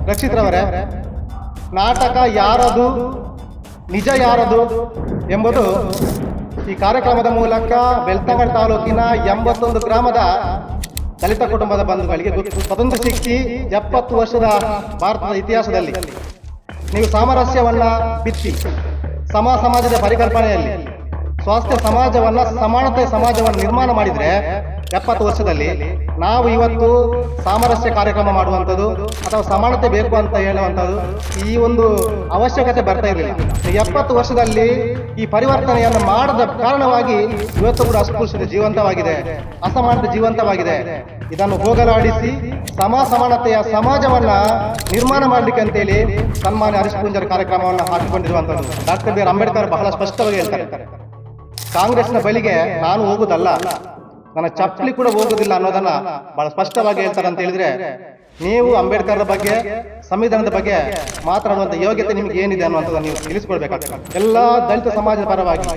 ರಕ್ಷಿತ್ರವರೇ, ನಾಟಕ ಯಾರದು, ನಿಜ ಯಾರದು ಎಂಬುದು ಈ ಕಾರ್ಯಕ್ರಮದ ಮೂಲಕ ಬೆಳ್ತಂಗಡಿ ತಾಲೂಕಿನ 81 ಗ್ರಾಮದ ದಲಿತ ಕುಟುಂಬದ ಬಂಧುಗಳಿಗೆ ಗೊತ್ತು. ಸ್ವತಂತ್ರ ಸಿಕ್ಕಿ 70 ವರ್ಷದ ಭಾರತದ ಇತಿಹಾಸದಲ್ಲಿ ನೀವು ಸಾಮರಸ್ಯವನ್ನ ಬಿತ್ತಿ ಸಮಾಜದ ಪರಿಕಲ್ಪನೆಯಲ್ಲಿ ಸ್ವಾಸ್ಥ್ಯ ಸಮಾಜವನ್ನ, ಸಮಾನತೆ ಸಮಾಜವನ್ನು ನಿರ್ಮಾಣ ಮಾಡಿದ್ರೆ 70 ವರ್ಷದಲ್ಲಿ ನಾವು ಇವತ್ತು ಸಾಮರಸ್ಯ ಕಾರ್ಯಕ್ರಮ ಮಾಡುವಂಥದ್ದು ಅಥವಾ ಸಮಾನತೆ ಬೇಕು ಅಂತ ಹೇಳುವಂಥದ್ದು ಈ ಒಂದು ಅವಶ್ಯಕತೆ ಬರ್ತಾ ಇರಲಿಲ್ಲ. 70 ವರ್ಷದಲ್ಲಿ ಈ ಪರಿವರ್ತನೆಯನ್ನು ಮಾಡದ ಕಾರಣವಾಗಿ ಇವತ್ತು ಕೂಡ ಅಸ್ಪೃಶ್ಯತೆ ಜೀವಂತವಾಗಿದೆ, ಅಸಮಾನತೆ ಜೀವಂತವಾಗಿದೆ. ಇದನ್ನು ಹೋಗಲಾಡಿಸಿ ಸಮಾನತೆಯ ಸಮಾಜವನ್ನ ನಿರ್ಮಾಣ ಮಾಡಲಿಕ್ಕೆ ಅಂತೇಳಿ ಸನ್ಮಾನ್ಯ ಹರೀಶ್ ಪೂಂಜಾರಿ ಕಾರ್ಯಕ್ರಮವನ್ನು ಹಾಕಿಕೊಂಡಿರುವಂಥದ್ದು. ಡಾಕ್ಟರ್ ಬಿ ಆರ್ ಅಂಬೇಡ್ಕರ್ ಬಹಳ ಸ್ಪಷ್ಟವಾಗಿ ಹೇಳ್ತಾರೆ, ಕಾಂಗ್ರೆಸ್ನ ಬಳಿಗೆ ನಾನು ಹೋಗುದಲ್ಲ, ನನ್ನ ಚಪ್ಪಲಿ ಕೂಡ ಹೋಗುದಿಲ್ಲ ಅನ್ನೋದನ್ನ ಬಹಳ ಸ್ಪಷ್ಟವಾಗಿ ಹೇಳ್ತಾರೆ. ಅಂತ ಹೇಳಿದ್ರೆ ನೀವು ಅಂಬೇಡ್ಕರ್ ಬಗ್ಗೆ, ಸಂವಿಧಾನದ ಬಗ್ಗೆ ಮಾತನಾಡುವಂತ ಯೋಗ್ಯತೆ ನಿಮ್ಗೆ ಏನಿದೆ ಅನ್ನುವಂಥದ್ದು ನೀವು ತಿಳಿಸ್ಕೊಡ್ಬೇಕಾಗ್ತದೆ. ಎಲ್ಲ ದಲಿತ ಸಮಾಜದ ಪರವಾಗಿ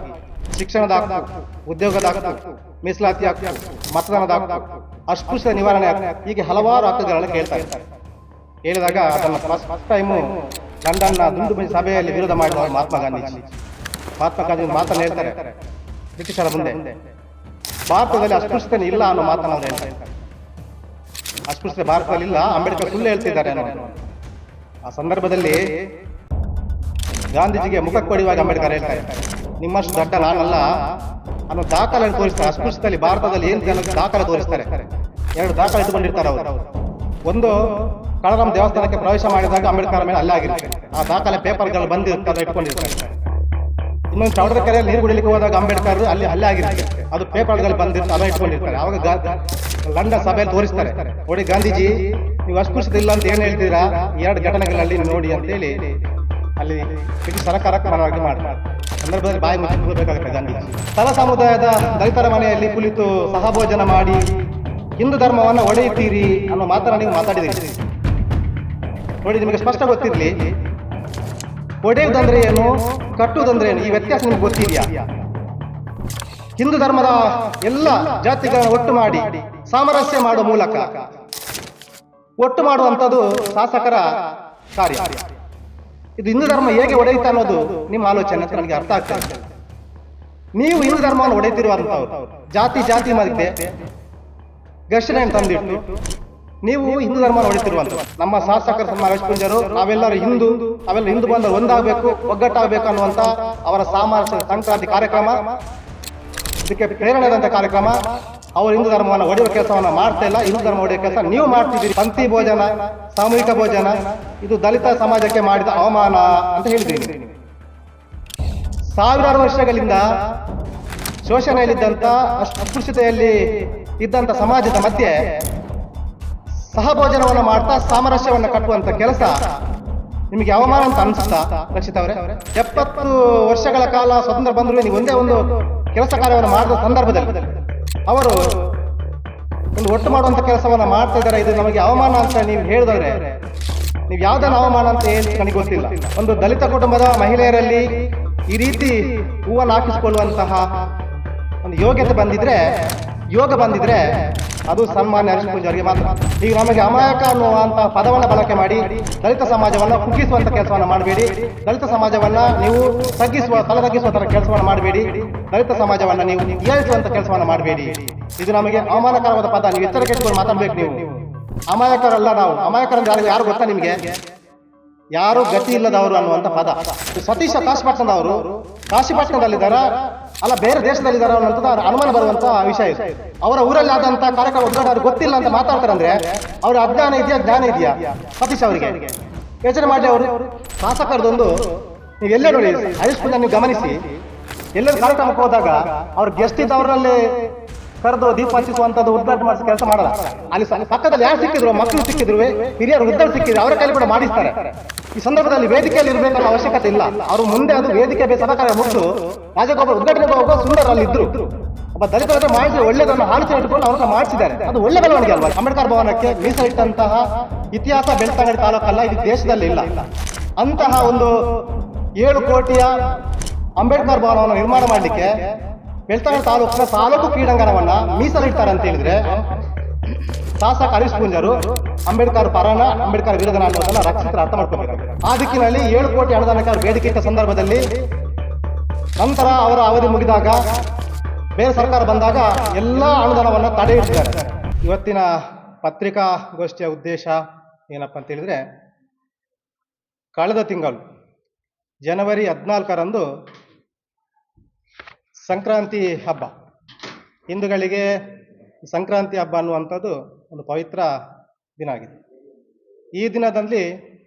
ಶಿಕ್ಷಣದ ಹಕ್ಕು, ಉದ್ಯೋಗದ ಹಕ್ಕು, ಮೀಸಲಾತಿ ಹಕ್ಕು, ಮತದಾನದ ಹಕ್ಕು, ಅಸ್ಪೃಶ್ಯ ನಿವಾರಣೆ ಹಕ್ಕು, ಹೀಗೆ ಹಲವಾರು ಹಕ್ಕುಗಳನ್ನು ಕೇಳ್ತಾ ಇರ್ತಾರೆ. ಹೇಳಿದಾಗ ಅದನ್ನು ಫಸ್ಟ್ ಟೈಮು ಲಂಡನ್ನ ದುಂಡುಬಂದಿ ಸಭೆಯಲ್ಲಿ ವಿರೋಧ ಮಾಡಿದವರು ಮಹಾತ್ಮ ಗಾಂಧಿ ಮಾತನ್ನು ಹೇಳ್ತಾರೆ ಬ್ರಿಟಿಷರ ಮುಂದೆ, ಭಾರತದಲ್ಲಿ ಅಸ್ಪೃಶ್ಯತೆ ಇಲ್ಲ ಅನ್ನೋ ಮಾತನ್ನು ಅವರು ಹೇಳ್ತಾರೆ. ಅಸ್ಪೃಶ್ಯತೆ ಭಾರತದಲ್ಲಿ ಇಲ್ಲ, ಅಂಬೇಡ್ಕರ್ ಸುಳ್ಳು ಹೇಳ್ತಿದ್ದಾರೆ ಅನ್ನೋ ಆ ಸಂದರ್ಭದಲ್ಲಿ ಗಾಂಧೀಜಿಗೆ ಮುಖ ಕೊಡುವಾಗ ಅಂಬೇಡ್ಕರ್ ಹೇಳ್ತಾರೆ, ನಿಮ್ಮಷ್ಟು ದೊಡ್ಡ ನಾನಲ್ಲ ಅನ್ನೋ ದಾಖಲೆ ತೋರಿಸ್ತಾರೆ. ಅಸ್ಪೃಶ್ಯತೆಯಲ್ಲಿ ಭಾರತದಲ್ಲಿ ಏನು ದಾಖಲೆ ತೋರಿಸ್ತಾರೆ, 2 ದಾಖಲೆ ಇಟ್ಟುಕೊಂಡಿರ್ತಾರೆ ಅವರು. ಒಂದು ಕಳರಾಮ್ ದೇವಸ್ಥಾನಕ್ಕೆ ಪ್ರವೇಶ ಮಾಡಿದಾಗ ಅಂಬೇಡ್ಕರ್ ಮೇಲೆ ಹಲ್ಲೆ ಆಗಿರುತ್ತೆ, ಆ ದಾಖಲೆ ಪೇಪರ್ಗಳು ಬಂದಿರ್ತಾರೆ, ಇಟ್ಕೊಂಡಿರ್ತಾರೆ. ಇನ್ನೊಂದು ಚೌಡರಕೆರೆಯಲ್ಲಿ ನೀರು ಕುಡಿಲಿಕ್ಕೆ ಹೋದಾಗ ಅಂಬೇಡ್ಕರ್ ಅಲ್ಲಿ ಹಲ್ಲೆ ಆಗಿರುತ್ತೆ, ಅದು ಪೇಪರ್ಗಳು ಬಂದಿರ್ತಾರೆ, ಅದನ್ನ ಇಟ್ಕೊಂಡಿರ್ತಾರೆ. ಅವಾಗ ಲಂಡನ್ ಸಭೆಯಲ್ಲಿ ತೋರಿಸ್ತಾರೆ, ನೋಡಿ ಗಾಂಧೀಜಿ ನೀವು ಅಸ್ಪೃಶ್ಯತೆ ಇಲ್ಲ ಅಂತ ಏನು ಹೇಳ್ತೀರಾ, 2 ಘಟನೆಗಳಲ್ಲಿ ನೋಡಿ ಅಂತೇಳಿ ಅಲ್ಲಿ ಬ್ರಿಟಿಷ್ ಸರ್ಕಾರಕ್ಕೆ ಮನವರಿಕೆ ಮಾಡ್ತಾರೆ. ಸಂದರ್ಭದಲ್ಲಿ ಬಾಯಿ ಮುಚ್ಚಿಕೊಳ್ಳಬೇಕಾಗುತ್ತೆ ಗಾಂಧೀಜಿ. ತಲ ಸಮುದಾಯದ ದಲಿತರ ಮನೆಯಲ್ಲಿ ಕುಳಿತು ಸಹಭೋಜನ ಮಾಡಿ ಹಿಂದೂ ಧರ್ಮವನ್ನು ಒಡೆಯುತ್ತೀರಿ ಅನ್ನೋ ಮಾತನ್ನ ನೀವು ಮಾತಾಡಿದ್ದೀರಿ. ನೋಡಿ, ನಿಮಗೆ ಸ್ಪಷ್ಟ ಗೊತ್ತಿರಲಿ, ಒಡೆಯುವುದಂದ್ರೆ ಏನು, ಕಟ್ಟುವುದಂದ್ರೆ ಏನು, ಈ ವ್ಯತ್ಯಾಸ ನಿಮ್ಗೆ ಗೊತ್ತಿದೆಯಾ? ಹಿಂದೂ ಧರ್ಮದ ಎಲ್ಲ ಜಾತಿಗಳನ್ನು ಒಟ್ಟು ಮಾಡಿ ಸಾಮರಸ್ಯ ಮಾಡುವ ಮೂಲಕ ಒಟ್ಟು ಮಾಡುವಂಥದ್ದು ಶಾಸಕರ ಕಾರ್ಯ. ಇದು ಹಿಂದೂ ಧರ್ಮ ಹೇಗೆ ಒಡೆಯುತ್ತೆ ಅನ್ನೋದು ನಿಮ್ಮ ಆಲೋಚನೆ ಅಂತ ನನಗೆ ಅರ್ಥ ಆಗ್ತಾ ಇದೆ. ನೀವು ಹಿಂದೂ ಧರ್ಮವನ್ನು ಒಡೆಯುತ್ತಿರುವಂಥವ್ರು, ಜಾತಿ ಮಧ್ಯೆ ಘರ್ಷಣೆಯನ್ನು ತಂದಿಟ್ಟು ನೀವು ಹಿಂದೂ ಧರ್ಮ ಹೊಡಿತಿರುವಂತ ನಮ್ಮ ಶಾಸಕರ ಸನ್ಮಾನ್ಯ ಹರೀಶ್ ಪೂಂಜಾರು, ನಾವೆಲ್ಲರೂ ಹಿಂದೂ ಬಂದು ಒಂದಾಗಬೇಕು, ಒಗ್ಗಟ್ಟಾಗಬೇಕು ಅನ್ನುವಂತ ಅವರ ಸಾಮರಸ್ಯ ಸಂಕ್ರಾಂತಿ ಕಾರ್ಯಕ್ರಮ, ಇದಕ್ಕೆ ಪ್ರೇರಣೆಯಾದಂಥ ಕಾರ್ಯಕ್ರಮ. ಅವರು ಹಿಂದೂ ಧರ್ಮವನ್ನು ಒಡೆಯುವ ಕೆಲಸವನ್ನು ಮಾಡ್ತಾ ಇಲ್ಲ, ಹಿಂದೂ ಧರ್ಮ ಒಡೆಯುವ ಕೆಲಸ ನೀವು ಮಾಡ್ತಿದ್ದೀರಿ. ಪಂಕ್ತಿ ಭೋಜನ, ಸಾಮೂಹಿಕ ಭೋಜನ, ಇದು ದಲಿತ ಸಮಾಜಕ್ಕೆ ಮಾಡಿದ ಅವಮಾನ ಅಂತ ಹೇಳಿದ್ದೀರಿ. ಸಾವಿರಾರು ವರ್ಷಗಳಿಂದ ಶೋಷಣೆಯಲ್ಲಿದ್ದಂಥ, ಅಸ್ಪೃಶ್ಯತೆಯಲ್ಲಿ ಇದ್ದಂಥ ಸಮಾಜದ ಮಧ್ಯೆ ಸಹಭೋಜನವನ್ನು ಮಾಡ್ತಾ ಸಾಮರಸ್ಯವನ್ನು ಕಟ್ಟುವಂತ ಕೆಲಸ ನಿಮಗೆ ಅವಮಾನ ಅಂತ ಅನ್ಸುತ್ತಾ ರಕ್ಷಿತ್ ಅವರೇ? 70 ವರ್ಷಗಳ ಕಾಲ ಸ್ವತಂತ್ರ ಬಂದರೂ ನೀವು ಒಂದೇ ಒಂದು ಕೆಲಸ ಕಾರ್ಯವನ್ನು ಮಾಡಿದ ಸಂದರ್ಭದಲ್ಲಿ ಅವರು ಒಂದು ಒಟ್ಟು ಮಾಡುವಂತ ಕೆಲಸವನ್ನ ಮಾಡ್ತಾ ಇದ್ದಾರೆ. ಇದು ನಮಗೆ ಅವಮಾನ ಅಂತ ನೀವು ಹೇಳಿದ್ರೆ ನೀವು ಯಾವ್ದನ್ನ ಅವಮಾನ ಅಂತ ಹೇಳಿ ನನಗೆ ಗೊತ್ತಿಲ್ಲ. ಒಂದು ದಲಿತ ಕುಟುಂಬದ ಮಹಿಳೆಯರಲ್ಲಿ ಈ ರೀತಿ ಹೂವನ್ನು ಹಾಕಿಸಿಕೊಳ್ಳುವಂತಹ ಒಂದು ಯೋಗ್ಯತೆ ಬಂದಿದ್ರೆ, ಯೋಗ ಬಂದಿದ್ರೆ ಅದು ಸನ್ಮಾನ್ಯ ಹರೀಶ್ ಪೂಂಜಾರಿಗೆ ಮಾತ್ರ. ಈಗ ನಮಗೆ ಅಮಾಯಕ ಅನ್ನುವಂತಹ ಪದವನ್ನು ಬಳಕೆ ಮಾಡಿ ದಲಿತ ಸಮಾಜವನ್ನು ಕುಗ್ಗಿಸುವಂತ ಕೆಲಸವನ್ನು ಮಾಡಬೇಡಿ. ದಲಿತ ಸಮಾಜವನ್ನ ನೀವು ತಗ್ಗಿಸುವ ತರ ಕೆಲಸವನ್ನು ಮಾಡಬೇಡಿ. ದಲಿತ ಸಮಾಜವನ್ನ ನೀವು ಏರಿಸುವಂತ ಕೆಲಸವನ್ನು ಮಾಡಬೇಡಿ. ಇದು ನಮಗೆ ಅವಮಾನಕರವಾದ ಪದ. ನೀವು ಎಚ್ಚರಿಕೆ ಇಟ್ಟುಕೊಂಡು ಮಾತಾಡ್ಬೇಕು. ನೀವು ಅಮಾಯಕರಲ್ಲ, ನಾವು ಅಮಾಯಕರಂದ್ರೆ ಯಾರು ಗೊತ್ತಾ ನಿಮ್ಗೆ? ಯಾರು ಗತಿ ಇಲ್ಲದವರು ಅನ್ನುವಂತ ಪದ. ಸತೀಶ ಕಾಶಿಪಟ್ಟಣದಲ್ಲಿದ್ದಾರ ಅಲ್ಲ ಬೇರೆ ದೇಶದಲ್ಲಿದ್ದಾರ ಅನ್ನೋಂಥದ್ದು ಅನುಮಾನ ಬರುವಂತ ವಿಷಯ ಇದೆ. ಅವರ ಊರಲ್ಲಿ ಆದಂತ ಕಾರ್ಯಕ್ರಮ ಉದ್ಘಾಟನೆ ಗೊತ್ತಿಲ್ಲ ಅಂತ ಮಾತಾಡ್ತಾರಂದ್ರೆ ಅವ್ರ ಅಜ್ಞಾನ ಇದೆಯಾ, ಜ್ಞಾನ ಇದೆಯಾ? ಸತೀಶ್ ಅವರಿಗೆ ಯೋಚನೆ ಮಾಡಿ. ಅವರು ಶಾಸಕರದೊಂದು ನೀವು ಎಲ್ಲೇ ನೋಡಿ ಹರೀಶ್ ಪೂಂಜಾರಿ ನೀವು ಗಮನಿಸಿ, ಎಲ್ಲರೂ ಕಾರ್ಯಕ್ರಮಕ್ಕೆ ಹೋದಾಗ ಅವ್ರು ಗೆಸ್ಟ್ ಇದ್ದವರಲ್ಲಿ ಕರೆದು ದೀಪ ಹಚ್ಚಿಸುವಂಥದ್ದು, ಉದ್ಘಾಟನೆ ಮಾಡಿಸಿ ಕೆಲಸ ಮಾಡಲ್ಲ. ಅಲ್ಲಿ ಪಕ್ಕದಲ್ಲಿ ಯಾರು ಸಿಕ್ಕಿದ್ರು, ಮಕ್ಕಳು ಸಿಕ್ಕಿದ್ರು, ಹಿರಿಯರು ವೃದ್ಧರು ಸಿಕ್ಕಿದ್ರು, ಅವರ ಕೈಲಿ ಕೂಡ ಮಾಡಿಸ್ತಾರೆ. ಈ ಸಂದರ್ಭದಲ್ಲಿ ವೇದಿಕೆಯಲ್ಲಿ ಇರಬೇಕನ್ನೋ ಅವಶ್ಯಕತೆ ಇಲ್ಲ. ಅವರು ಮುಂದೆ ಅದು ವೇದಿಕೆ ಸಭಾಕಾರ್ಯ ಮುಗಿದು ರಾಜಗೋಪಾಲ್ ಉದ್ಘಾಟನೆ ಹೋಗುವ ಸುಂದರ ಅಲ್ಲಿ ಇದ್ರು. ಒಬ್ಬ ದಲಿತರ ಮಾಡಿಸಿ ಒಳ್ಳೆದನ್ನು ಆಲೋಚನೆ ಇಟ್ಟುಕೊಂಡು ಅವ್ರನ್ನ ಮಾಡಿಸಿದ್ದಾರೆ. ಅದು ಒಳ್ಳೆ ಬೆಳವಣಿಗೆ ಅಲ್ವಾ? ಅಂಬೇಡ್ಕರ್ ಭವನಕ್ಕೆ ಮೀಸಲಿಟ್ಟಂತಹ ಇತಿಹಾಸ ಬೆಳ್ತಂಗಡಿ ತಾಲೂಕಲ್ಲ, ಇದು ದೇಶದಲ್ಲಿ ಇಲ್ಲ. ಅಂತಹ ಒಂದು 7 ಕೋಟಿಯ ಅಂಬೇಡ್ಕರ್ ಭವನವನ್ನು ನಿರ್ಮಾಣ ಮಾಡಲಿಕ್ಕೆ ಬೆಳ್ತಂಗಡಿ ತಾಲೂಕಿನ ತಾಲೂಕು ಕ್ರೀಡಾಂಗಣವನ್ನ ಮೀಸಲಿಡ್ತಾರೆ ಅಂತ ಹೇಳಿದ್ರೆ ಶಾಸಕ ಹರೀಶ್ ಪೂಂಜರು ಅಂಬೇಡ್ಕರ್ ಪರನ ಅಂಬೇಡ್ಕರ್ ವಿರೋಧನ ಅನ್ನೋದನ್ನ ರಕ್ಷಿತರ ಅರ್ಥ ಮಾಡ್ಕೊಬೇಕು. ಆ ದಿಕ್ಕಿನಲ್ಲಿ 7 ಕೋಟಿ ಅನುದಾನಕ್ಕೆ ಅವರು ಬೇಡಿಕೆ ಇಟ್ಟ ಸಂದರ್ಭದಲ್ಲಿ ನಂತರ ಅವರ ಅವಧಿ ಮುಗಿದಾಗ ಬೇರೆ ಸರ್ಕಾರ ಬಂದಾಗ ಎಲ್ಲ ಅನುದಾನವನ್ನು ತಡೆ ಹಿಡಿದಿದ್ದಾರೆ. ಇವತ್ತಿನ ಪತ್ರಿಕಾಗೋಷ್ಠಿಯ ಉದ್ದೇಶ ಏನಪ್ಪ ಅಂತ ಹೇಳಿದ್ರೆ, ಕಳೆದ ತಿಂಗಳು ಜನವರಿ 14ರಂದು ಸಂಕ್ರಾಂತಿ ಹಬ್ಬ, ಹಿಂದೂಗಳಿಗೆ ಸಂಕ್ರಾಂತಿ ಹಬ್ಬ ಅನ್ನುವಂಥದ್ದು ಒಂದು ಪವಿತ್ರ ದಿನ ಆಗಿದೆ. ಈ ದಿನದಲ್ಲಿ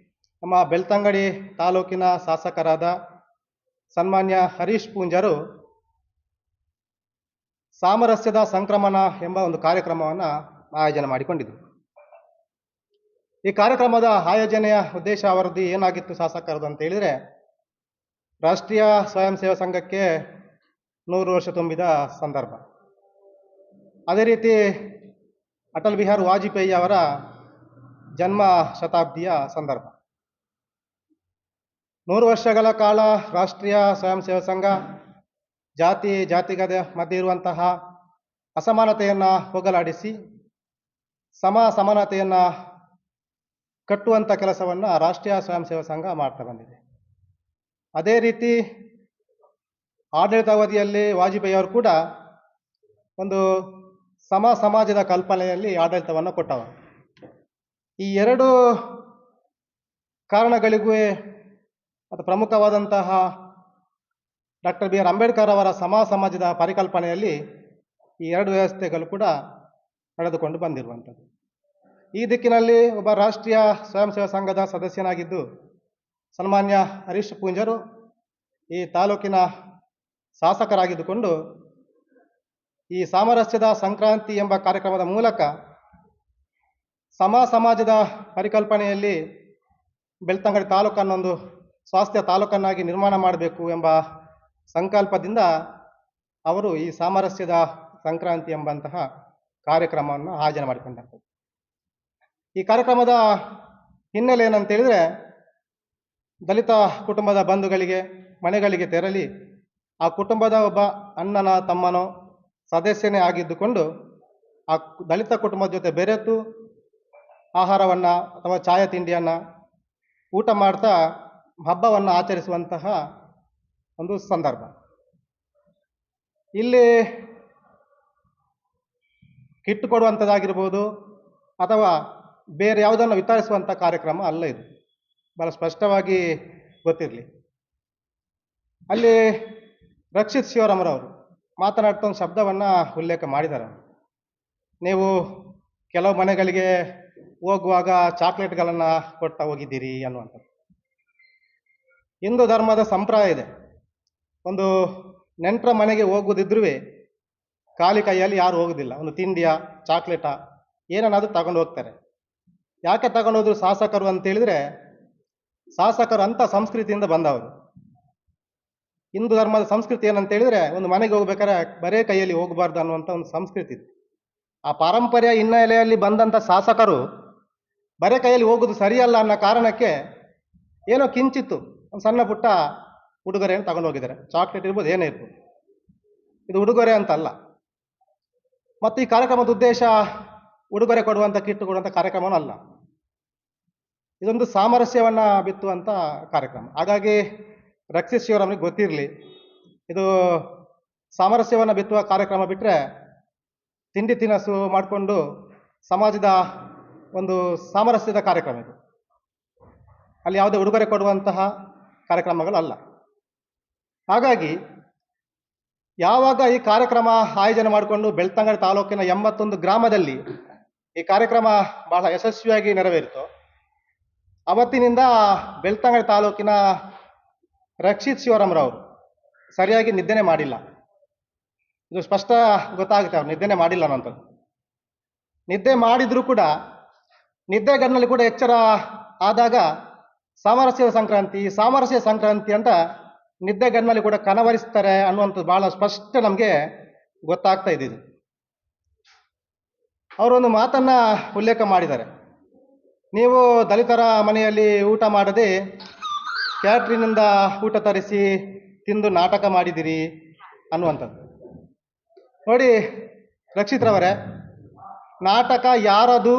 ನಮ್ಮ ಬೆಳ್ತಂಗಡಿ ತಾಲೂಕಿನ ಶಾಸಕರಾದ ಸನ್ಮಾನ್ಯ ಹರೀಶ್ ಪೂಂಜರು ಸಾಮರಸ್ಯದ ಸಂಕ್ರಮಣ ಎಂಬ ಒಂದು ಕಾರ್ಯಕ್ರಮವನ್ನು ಆಯೋಜನೆ ಮಾಡಿಕೊಂಡಿದ್ದರು. ಈ ಕಾರ್ಯಕ್ರಮದ ಆಯೋಜನೆಯ ಉದ್ದೇಶ ಅವರದ್ದು ಏನಾಗಿತ್ತು ಶಾಸಕರದು ಅಂತ ಹೇಳಿದರೆ, ರಾಷ್ಟ್ರೀಯ ಸ್ವಯಂ ಸೇವಾ ಸಂಘಕ್ಕೆ 100 ವರ್ಷ ತುಂಬಿದ ಸಂದರ್ಭ, ಅದೇ ರೀತಿ ಅಟಲ್ ಬಿಹಾರಿ ವಾಜಪೇಯಿ ಅವರ ಜನ್ಮ ಶತಾಬ್ದಿಯ ಸಂದರ್ಭ. 100 ವರ್ಷಗಳ ಕಾಲ ರಾಷ್ಟ್ರೀಯ ಸ್ವಯಂ ಸೇವಾ ಸಂಘ ಜಾತಿಗಳ ಮಧ್ಯೆ ಇರುವಂತಹ ಅಸಮಾನತೆಯನ್ನು ಹೋಗಲಾಡಿಸಿ ಸಮಾನತೆಯನ್ನು ಕಟ್ಟುವಂಥ ಕೆಲಸವನ್ನು ರಾಷ್ಟ್ರೀಯ ಸ್ವಯಂ ಸೇವಾ ಸಂಘ ಮಾಡ್ತಾ ಬಂದಿದೆ. ಅದೇ ರೀತಿ ಆಡಳಿತಾವಧಿಯಲ್ಲಿ ವಾಜಪೇಯಿ ಅವರು ಕೂಡ ಒಂದು ಸಮಾಜದ ಕಲ್ಪನೆಯಲ್ಲಿ ಆಡಳಿತವನ್ನು ಕೊಟ್ಟವರು. ಈ 2 ಕಾರಣಗಳಿಗೂ ಮತ್ತು ಪ್ರಮುಖವಾದಂತಹ ಡಾಕ್ಟರ್ ಬಿ ಆರ್ ಅಂಬೇಡ್ಕರ್ ಅವರ ಸಮಾಜದ ಪರಿಕಲ್ಪನೆಯಲ್ಲಿ ಈ 2 ವ್ಯವಸ್ಥೆಗಳು ಕೂಡ ನಡೆದುಕೊಂಡು ಬಂದಿರುವಂಥದ್ದು. ಈ ದಿಕ್ಕಿನಲ್ಲಿ ಒಬ್ಬ ರಾಷ್ಟ್ರೀಯ ಸ್ವಯಂ ಸೇವಾ ಸಂಘದ ಸದಸ್ಯನಾಗಿದ್ದು ಸನ್ಮಾನ್ಯ ಹರೀಶ್ ಪೂಂಜರು ಈ ತಾಲೂಕಿನ ಶಾಸಕರಾಗಿದ್ದುಕೊಂಡು ಈ ಸಾಮರಸ್ಯದ ಸಂಕ್ರಾಂತಿ ಎಂಬ ಕಾರ್ಯಕ್ರಮದ ಮೂಲಕ ಸಮಾಜದ ಪರಿಕಲ್ಪನೆಯಲ್ಲಿ ಬೆಳ್ತಂಗಡಿ ತಾಲೂಕನ್ನೊಂದು ಸ್ವಾಸ್ಥ್ಯ ತಾಲೂಕನ್ನಾಗಿ ನಿರ್ಮಾಣ ಮಾಡಬೇಕು ಎಂಬ ಸಂಕಲ್ಪದಿಂದ ಅವರು ಈ ಸಾಮರಸ್ಯದ ಸಂಕ್ರಾಂತಿ ಎಂಬಂತಹ ಕಾರ್ಯಕ್ರಮವನ್ನು ಆಯೋಜನೆ ಮಾಡಿಕೊಂಡರು. ಈ ಕಾರ್ಯಕ್ರಮದ ಹಿನ್ನೆಲೆ ಏನಂತೇಳಿದರೆ, ದಲಿತ ಕುಟುಂಬದ ಬಂಧುಗಳಿಗೆ ಮನೆಗಳಿಗೆ ತೆರಳಿ ಆ ಕುಟುಂಬದ ಒಬ್ಬ ಅಣ್ಣನ ತಮ್ಮನೋ ಸದಸ್ಯನೇ ಆಗಿದ್ದುಕೊಂಡು ಆ ದಲಿತ ಕುಟುಂಬದ ಜೊತೆ ಬೆರೆತು ಆಹಾರವನ್ನು ಅಥವಾ ಚಾಯ ತಿಂಡಿಯನ್ನು ಊಟ ಮಾಡ್ತಾ ಹಬ್ಬವನ್ನು ಆಚರಿಸುವಂತಹ ಒಂದು ಸಂದರ್ಭ. ಇಲ್ಲಿ ಕಿಟ್ಟು ಕೊಡುವಂಥದ್ದಾಗಿರ್ಬೋದು ಅಥವಾ ಬೇರೆ ಯಾವುದನ್ನು ವಿತರಿಸುವಂಥ ಕಾರ್ಯಕ್ರಮ ಅಲ್ಲ ಇದು, ಭಾಳ ಸ್ಪಷ್ಟವಾಗಿ ಗೊತ್ತಿರಲಿ. ಅಲ್ಲಿ ರಕ್ಷಿತ್ ಶಿವರಾಮರವರು ಮಾತನಾಡ್ತಾ ಒಂದು ಶಬ್ದವನ್ನು ಉಲ್ಲೇಖ ಮಾಡಿದ್ದಾರೆ. ನೀವು ಕೆಲವು ಮನೆಗಳಿಗೆ ಹೋಗುವಾಗ ಚಾಕ್ಲೇಟ್ಗಳನ್ನು ಕೊಡ್ತಾ ಹೋಗಿದ್ದೀರಿ ಅನ್ನುವಂಥದ್ದು. ಹಿಂದೂ ಧರ್ಮದ ಸಂಪ್ರದಾಯ ಇದೆ, ಒಂದು ನೆಂಟರ ಮನೆಗೆ ಹೋಗುವುದಿದ್ರೂ ಖಾಲಿ ಕೈಯಲ್ಲಿ ಯಾರು ಹೋಗೋದಿಲ್ಲ. ಒಂದು ತಿಂಡಿಯ ಚಾಕ್ಲೇಟ ಏನನ್ನಾದರೂ ತಗೊಂಡು ಹೋಗ್ತಾರೆ. ಯಾಕೆ ತಗೊಂಡೋದ್ರು ಶಾಸಕರು ಅಂತೇಳಿದರೆ, ಶಾಸಕರು ಅಂಥ ಸಂಸ್ಕೃತಿಯಿಂದ ಬಂದವರು. ಹಿಂದೂ ಧರ್ಮದ ಸಂಸ್ಕೃತಿ ಏನಂತೇಳಿದರೆ, ಒಂದು ಮನೆಗೆ ಹೋಗ್ಬೇಕಾದ್ರೆ ಬರೇ ಕೈಯಲ್ಲಿ ಹೋಗಬಾರ್ದು ಅನ್ನುವಂಥ ಒಂದು ಸಂಸ್ಕೃತಿ ಇದೆ. ಆ ಪಾರಂಪರ್ಯ ಹಿನ್ನೆಲೆಯಲ್ಲಿ ಬಂದಂಥ ಶಾಸಕರು ಬರೇ ಕೈಯಲ್ಲಿ ಹೋಗೋದು ಸರಿಯಲ್ಲ ಅನ್ನೋ ಕಾರಣಕ್ಕೆ ಏನೋ ಕಿಂಚಿತ್ತು ಒಂದು ಸಣ್ಣ ಪುಟ್ಟ ಉಡುಗೊರೆಯನ್ನು ತಗೊಂಡು ಹೋಗಿದ್ದಾರೆ. ಚಾಕ್ಲೇಟ್ ಇರ್ಬೋದು, ಏನೇ ಇರ್ಬೋದು, ಇದು ಉಡುಗೊರೆ ಅಂತಲ್ಲ. ಮತ್ತು ಈ ಕಾರ್ಯಕ್ರಮದ ಉದ್ದೇಶ ಉಡುಗೊರೆ ಕೊಡುವಂಥ ಕಿಟ್ಟು ಕೊಡುವಂಥ ಕಾರ್ಯಕ್ರಮವೂ ಅಲ್ಲ. ಇದೊಂದು ಸಾಮರಸ್ಯವನ್ನು ಬಿತ್ತುವಂಥ ಕಾರ್ಯಕ್ರಮ. ಹಾಗಾಗಿ ರಕ್ಷಿತ್ ಶಿವರಾಮ್ನಿಗೆ ಗೊತ್ತಿರಲಿ, ಇದು ಸಾಮರಸ್ಯವನ್ನು ಬಿತ್ತುವ ಕಾರ್ಯಕ್ರಮ ಬಿಟ್ಟರೆ ತಿಂಡಿ ತಿನಸು ಮಾಡಿಕೊಂಡು ಸಮಾಜದ ಒಂದು ಸಾಮರಸ್ಯದ ಕಾರ್ಯಕ್ರಮ ಇದು. ಅಲ್ಲಿ ಯಾವುದೇ ಉಡುಗೊರೆ ಕೊಡುವಂತಹ ಕಾರ್ಯಕ್ರಮಗಳು ಅಲ್ಲ. ಹಾಗಾಗಿ ಯಾವಾಗ ಈ ಕಾರ್ಯಕ್ರಮ ಆಯೋಜನೆ ಮಾಡಿಕೊಂಡು ಬೆಳ್ತಂಗಡಿ ತಾಲೂಕಿನ 81 ಗ್ರಾಮದಲ್ಲಿ ಈ ಕಾರ್ಯಕ್ರಮ ಬಹಳ ಯಶಸ್ವಿಯಾಗಿ ನೆರವೇರಿತು, ಅವತ್ತಿನಿಂದ ಬೆಳ್ತಂಗಡಿ ತಾಲೂಕಿನ ರಕ್ಷಿತ್ ಶಿವರಾಮ್ರವರು ಸರಿಯಾಗಿ ನಿದ್ದೆನೆ ಮಾಡಿಲ್ಲ. ಇದು ಸ್ಪಷ್ಟ ಗೊತ್ತಾಗುತ್ತೆ, ಅವ್ರು ನಿದ್ದೆನೆ ಮಾಡಿಲ್ಲ ಅನ್ನೋಂಥದ್ದು. ನಿದ್ದೆ ಮಾಡಿದರೂ ಕೂಡ ನಿದ್ದೆಗಣ್ಣಲ್ಲಿ ಕೂಡ ಎಚ್ಚರ ಆದಾಗ ಸಾಮರಸ್ಯದ ಸಂಕ್ರಾಂತಿ ಅಂತ ನಿದ್ದೆಗಣ್ಣಲ್ಲಿ ಕೂಡ ಕನವರಿಸ್ತಾರೆ ಅನ್ನುವಂಥದ್ದು ಭಾಳ ಸ್ಪಷ್ಟ ನಮಗೆ ಗೊತ್ತಾಗ್ತಾ ಇದ್ದಿದ್ದು. ಅವರೊಂದು ಮಾತನ್ನು ಉಲ್ಲೇಖ ಮಾಡಿದ್ದಾರೆ, ನೀವು ದಲಿತರ ಮನೆಯಲ್ಲಿ ಊಟ ಮಾಡದೆ ಕ್ಯಾಟ್ರಿನಿಂದ ಊಟ ತರಿಸಿ ತಿಂದು ನಾಟಕ ಮಾಡಿದಿರಿ ಅನ್ನುವಂಥದ್ದು. ನೋಡಿ ರಕ್ಷಿತ್ರವರೇ, ನಾಟಕ ಯಾರದು,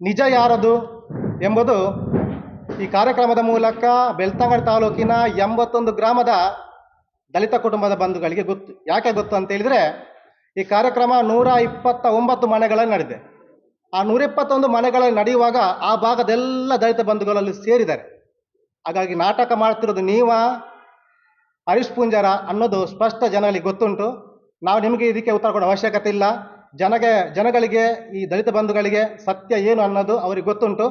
ನಿಜ ಯಾರದು ಎಂಬುದು ಈ ಕಾರ್ಯಕ್ರಮದ ಮೂಲಕ ಬೆಳ್ತಂಗಡಿ ತಾಲೂಕಿನ 81 ಗ್ರಾಮದ ದಲಿತ ಕುಟುಂಬದ ಬಂಧುಗಳಿಗೆ ಗೊತ್ತು. ಯಾಕೆ ಗೊತ್ತು ಅಂತ ಹೇಳಿದರೆ, ಈ ಕಾರ್ಯಕ್ರಮ 129 ಮನೆಗಳಲ್ಲಿ ನಡೆದಿದೆ. ಆ 121 ಮನೆಗಳಲ್ಲಿ ನಡೆಯುವಾಗ ಆ ಭಾಗದೆಲ್ಲ ದಲಿತ ಬಂಧುಗಳಲ್ಲಿ ಸೇರಿದ್ದಾರೆ. ಹಾಗಾಗಿ ನಾಟಕ ಮಾಡ್ತಿರೋದು ಹರೀಶ್ ಪೂಂಜಾರ ಅನ್ನೋದು ಸ್ಪಷ್ಟ ಜನಗಳಿಗೆ ಗೊತ್ತುಂಟು. ನಾವು ನಿಮಗೆ ಇದಕ್ಕೆ ಉತ್ತರ ಕೊಡೋ ಅವಶ್ಯಕತೆ ಇಲ್ಲ. ಜನಗಳಿಗೆ, ಈ ದಲಿತ ಬಂಧುಗಳಿಗೆ ಸತ್ಯ ಏನು ಅನ್ನೋದು ಅವರಿಗೆ ಗೊತ್ತುಂಟು.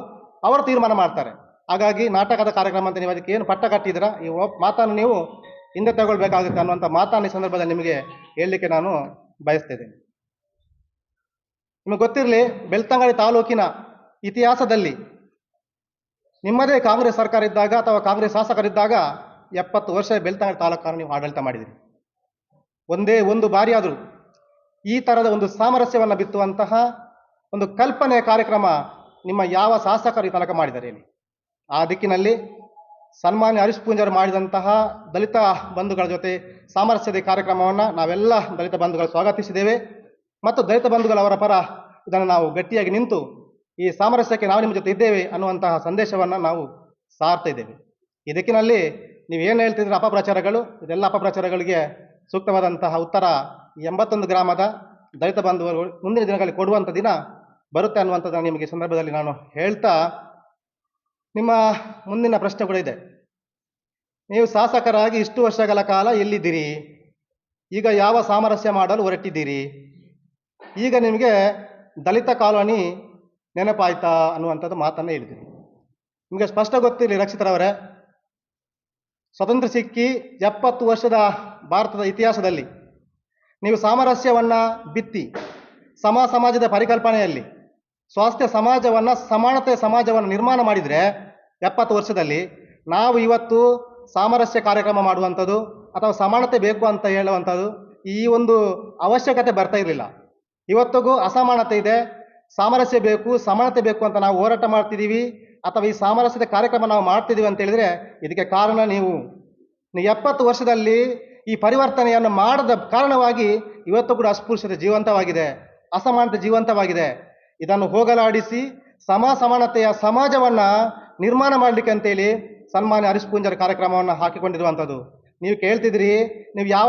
ಅವರು ತೀರ್ಮಾನ ಮಾಡ್ತಾರೆ. ಹಾಗಾಗಿ ನಾಟಕದ ಕಾರ್ಯಕ್ರಮ ಅಂತ ನೀವು ಅದಕ್ಕೆ ಏನು ಪಟ್ಟ ಕಟ್ಟಿದ್ದೀರಾ, ಈ ಮಾತನ್ನು ನೀವು ಹಿಂದೆ ತಗೊಳ್ಬೇಕಾಗುತ್ತೆ ಅನ್ನುವಂಥ ಮಾತನ್ನು ಈ ಸಂದರ್ಭದಲ್ಲಿ ನಿಮಗೆ ಹೇಳಲಿಕ್ಕೆ ನಾನು ಬಯಸ್ತಿದ್ದೇನೆ. ನಿಮಗೆ ಗೊತ್ತಿರಲಿ, ಬೆಳ್ತಂಗಡಿ ತಾಲೂಕಿನ ಇತಿಹಾಸದಲ್ಲಿ ನಿಮ್ಮದೇ ಕಾಂಗ್ರೆಸ್ ಸರ್ಕಾರ ಇದ್ದಾಗ ಅಥವಾ ಕಾಂಗ್ರೆಸ್ ಶಾಸಕರಿದ್ದಾಗ 70 ವರ್ಷ ಬೆಳ್ತಂಗಡಿ ತಾಲೂಕನ್ನು ನೀವು ಆಡಳಿತ ಮಾಡಿದಿರಿ. ಒಂದೇ ಒಂದು ಬಾರಿ ಆದರೂ ಈ ಥರದ ಒಂದು ಸಾಮರಸ್ಯವನ್ನು ಬಿತ್ತುವಂತಹ ಒಂದು ಕಲ್ಪನೆ ಕಾರ್ಯಕ್ರಮ ನಿಮ್ಮ ಯಾವ ಶಾಸಕರು ಈ ತನಕ ಮಾಡಿದ್ದಾರೆ ಇಲ್ಲಿ? ಆ ದಿಕ್ಕಿನಲ್ಲಿ ಸನ್ಮಾನ್ಯ ಹರೀಶ್ ಪೂಂಜಾರ್ ಮಾಡಿದಂತಹ ದಲಿತ ಬಂಧುಗಳ ಜೊತೆ ಸಾಮರಸ್ಯದ ಕಾರ್ಯಕ್ರಮವನ್ನು ನಾವೆಲ್ಲ ದಲಿತ ಬಂಧುಗಳು ಸ್ವಾಗತಿಸಿದ್ದೇವೆ. ಮತ್ತು ದಲಿತ ಬಂಧುಗಳ ಅವರ ಪರ ಇದನ್ನು ನಾವು ಗಟ್ಟಿಯಾಗಿ ನಿಂತು ಈ ಸಾಮರಸ್ಯಕ್ಕೆ ನಾವು ನಿಮ್ಮ ಜೊತೆ ಇದ್ದೇವೆ ಅನ್ನುವಂತಹ ಸಂದೇಶವನ್ನು ನಾವು ಸಾರ್ತಾ ಇದ್ದೇವೆ. ಈ ದಿಕ್ಕಿನಲ್ಲಿ ನೀವು ಏನು ಹೇಳ್ತಿದ್ರೆ ಅಪಪ್ರಚಾರಗಳು, ಇದೆಲ್ಲ ಅಪಪ್ರಚಾರಗಳಿಗೆ ಸೂಕ್ತವಾದಂತಹ ಉತ್ತರ 81 ಗ್ರಾಮದ ದಲಿತ ಬಂಧುಗಳು ಮುಂದಿನ ದಿನಗಳಲ್ಲಿ ಕೊಡುವಂಥ ದಿನ ಬರುತ್ತೆ ಅನ್ನುವಂಥದ್ದನ್ನು ನಿಮಗೆ ಸಂದರ್ಭದಲ್ಲಿ ನಾನು ಹೇಳ್ತಾ, ನಿಮ್ಮ ಮುಂದಿನ ಪ್ರಶ್ನೆ ಕೂಡ ಇದೆ. ನೀವು ಶಾಸಕರಾಗಿ ಇಷ್ಟು ವರ್ಷಗಳ ಕಾಲ ಎಲ್ಲಿದ್ದೀರಿ? ಈಗ ಯಾವ ಸಾಮರಸ್ಯ ಮಾಡಲು ಹೊರಟಿದ್ದೀರಿ? ಈಗ ನಿಮಗೆ ದಲಿತ ಕಾಲೋನಿ ನೆನಪಾಯ್ತಾ ಅನ್ನುವಂಥದ್ದು ಮಾತನ್ನು ಹೇಳಿದ್ದೀರಿ. ನಿಮಗೆ ಸ್ಪಷ್ಟ ಗೊತ್ತಿರಲಿ ರಕ್ಷಿತರವರೇ, ಸ್ವತಂತ್ರ ಸಿಕ್ಕಿ 70 ವರ್ಷದ ಭಾರತದ ಇತಿಹಾಸದಲ್ಲಿ ನೀವು ಸಾಮರಸ್ಯವನ್ನು ಬಿತ್ತಿ ಸಮಾಜದ ಪರಿಕಲ್ಪನೆಯಲ್ಲಿ ಸ್ವಾಸ್ಥ್ಯ ಸಮಾಜವನ್ನು, ಸಮಾನತೆ ಸಮಾಜವನ್ನು ನಿರ್ಮಾಣ ಮಾಡಿದರೆ 70 ವರ್ಷದಲ್ಲಿ ನಾವು ಇವತ್ತು ಸಾಮರಸ್ಯ ಕಾರ್ಯಕ್ರಮ ಮಾಡುವಂಥದ್ದು ಅಥವಾ ಸಮಾನತೆ ಬೇಕು ಅಂತ ಹೇಳುವಂಥದ್ದು ಈ ಒಂದು ಅವಶ್ಯಕತೆ ಬರ್ತಾ ಇರಲಿಲ್ಲ. ಇವತ್ತಿಗೂ ಅಸಮಾನತೆ ಇದೆ, ಸಾಮರಸ್ಯ ಬೇಕು, ಸಮಾನತೆ ಬೇಕು ಅಂತ ನಾವು ಹೋರಾಟ ಮಾಡ್ತಿದ್ದೀವಿ ಅಥವಾ ಈ ಸಾಮರಸ್ಯದ ಕಾರ್ಯಕ್ರಮ ನಾವು ಮಾಡ್ತಿದ್ದೀವಿ ಅಂತ ಹೇಳಿದರೆ ಇದಕ್ಕೆ ಕಾರಣ ನೀವು 70 ವರ್ಷದಲ್ಲಿ ಈ ಪರಿವರ್ತನೆಯನ್ನು ಮಾಡದ ಕಾರಣವಾಗಿ ಇವತ್ತು ಕೂಡ ಅಸ್ಪೃಶ್ಯತೆ ಜೀವಂತವಾಗಿದೆ, ಅಸಮಾನತೆ ಜೀವಂತವಾಗಿದೆ. ಇದನ್ನು ಹೋಗಲಾಡಿಸಿ ಸಮಾನತೆಯ ಸಮಾಜವನ್ನು ನಿರ್ಮಾಣ ಮಾಡಲಿಕ್ಕೆ ಅಂತೇಳಿ ಸನ್ಮಾನ್ಯ ಹರೀಶ್ ಪೂಂಜಾರ್ ಕಾರ್ಯಕ್ರಮವನ್ನು ಹಾಕಿಕೊಂಡಿರುವಂಥದ್ದು. ನೀವು ಕೇಳ್ತಿದ್ದೀರಿ, ನೀವು ಯಾವ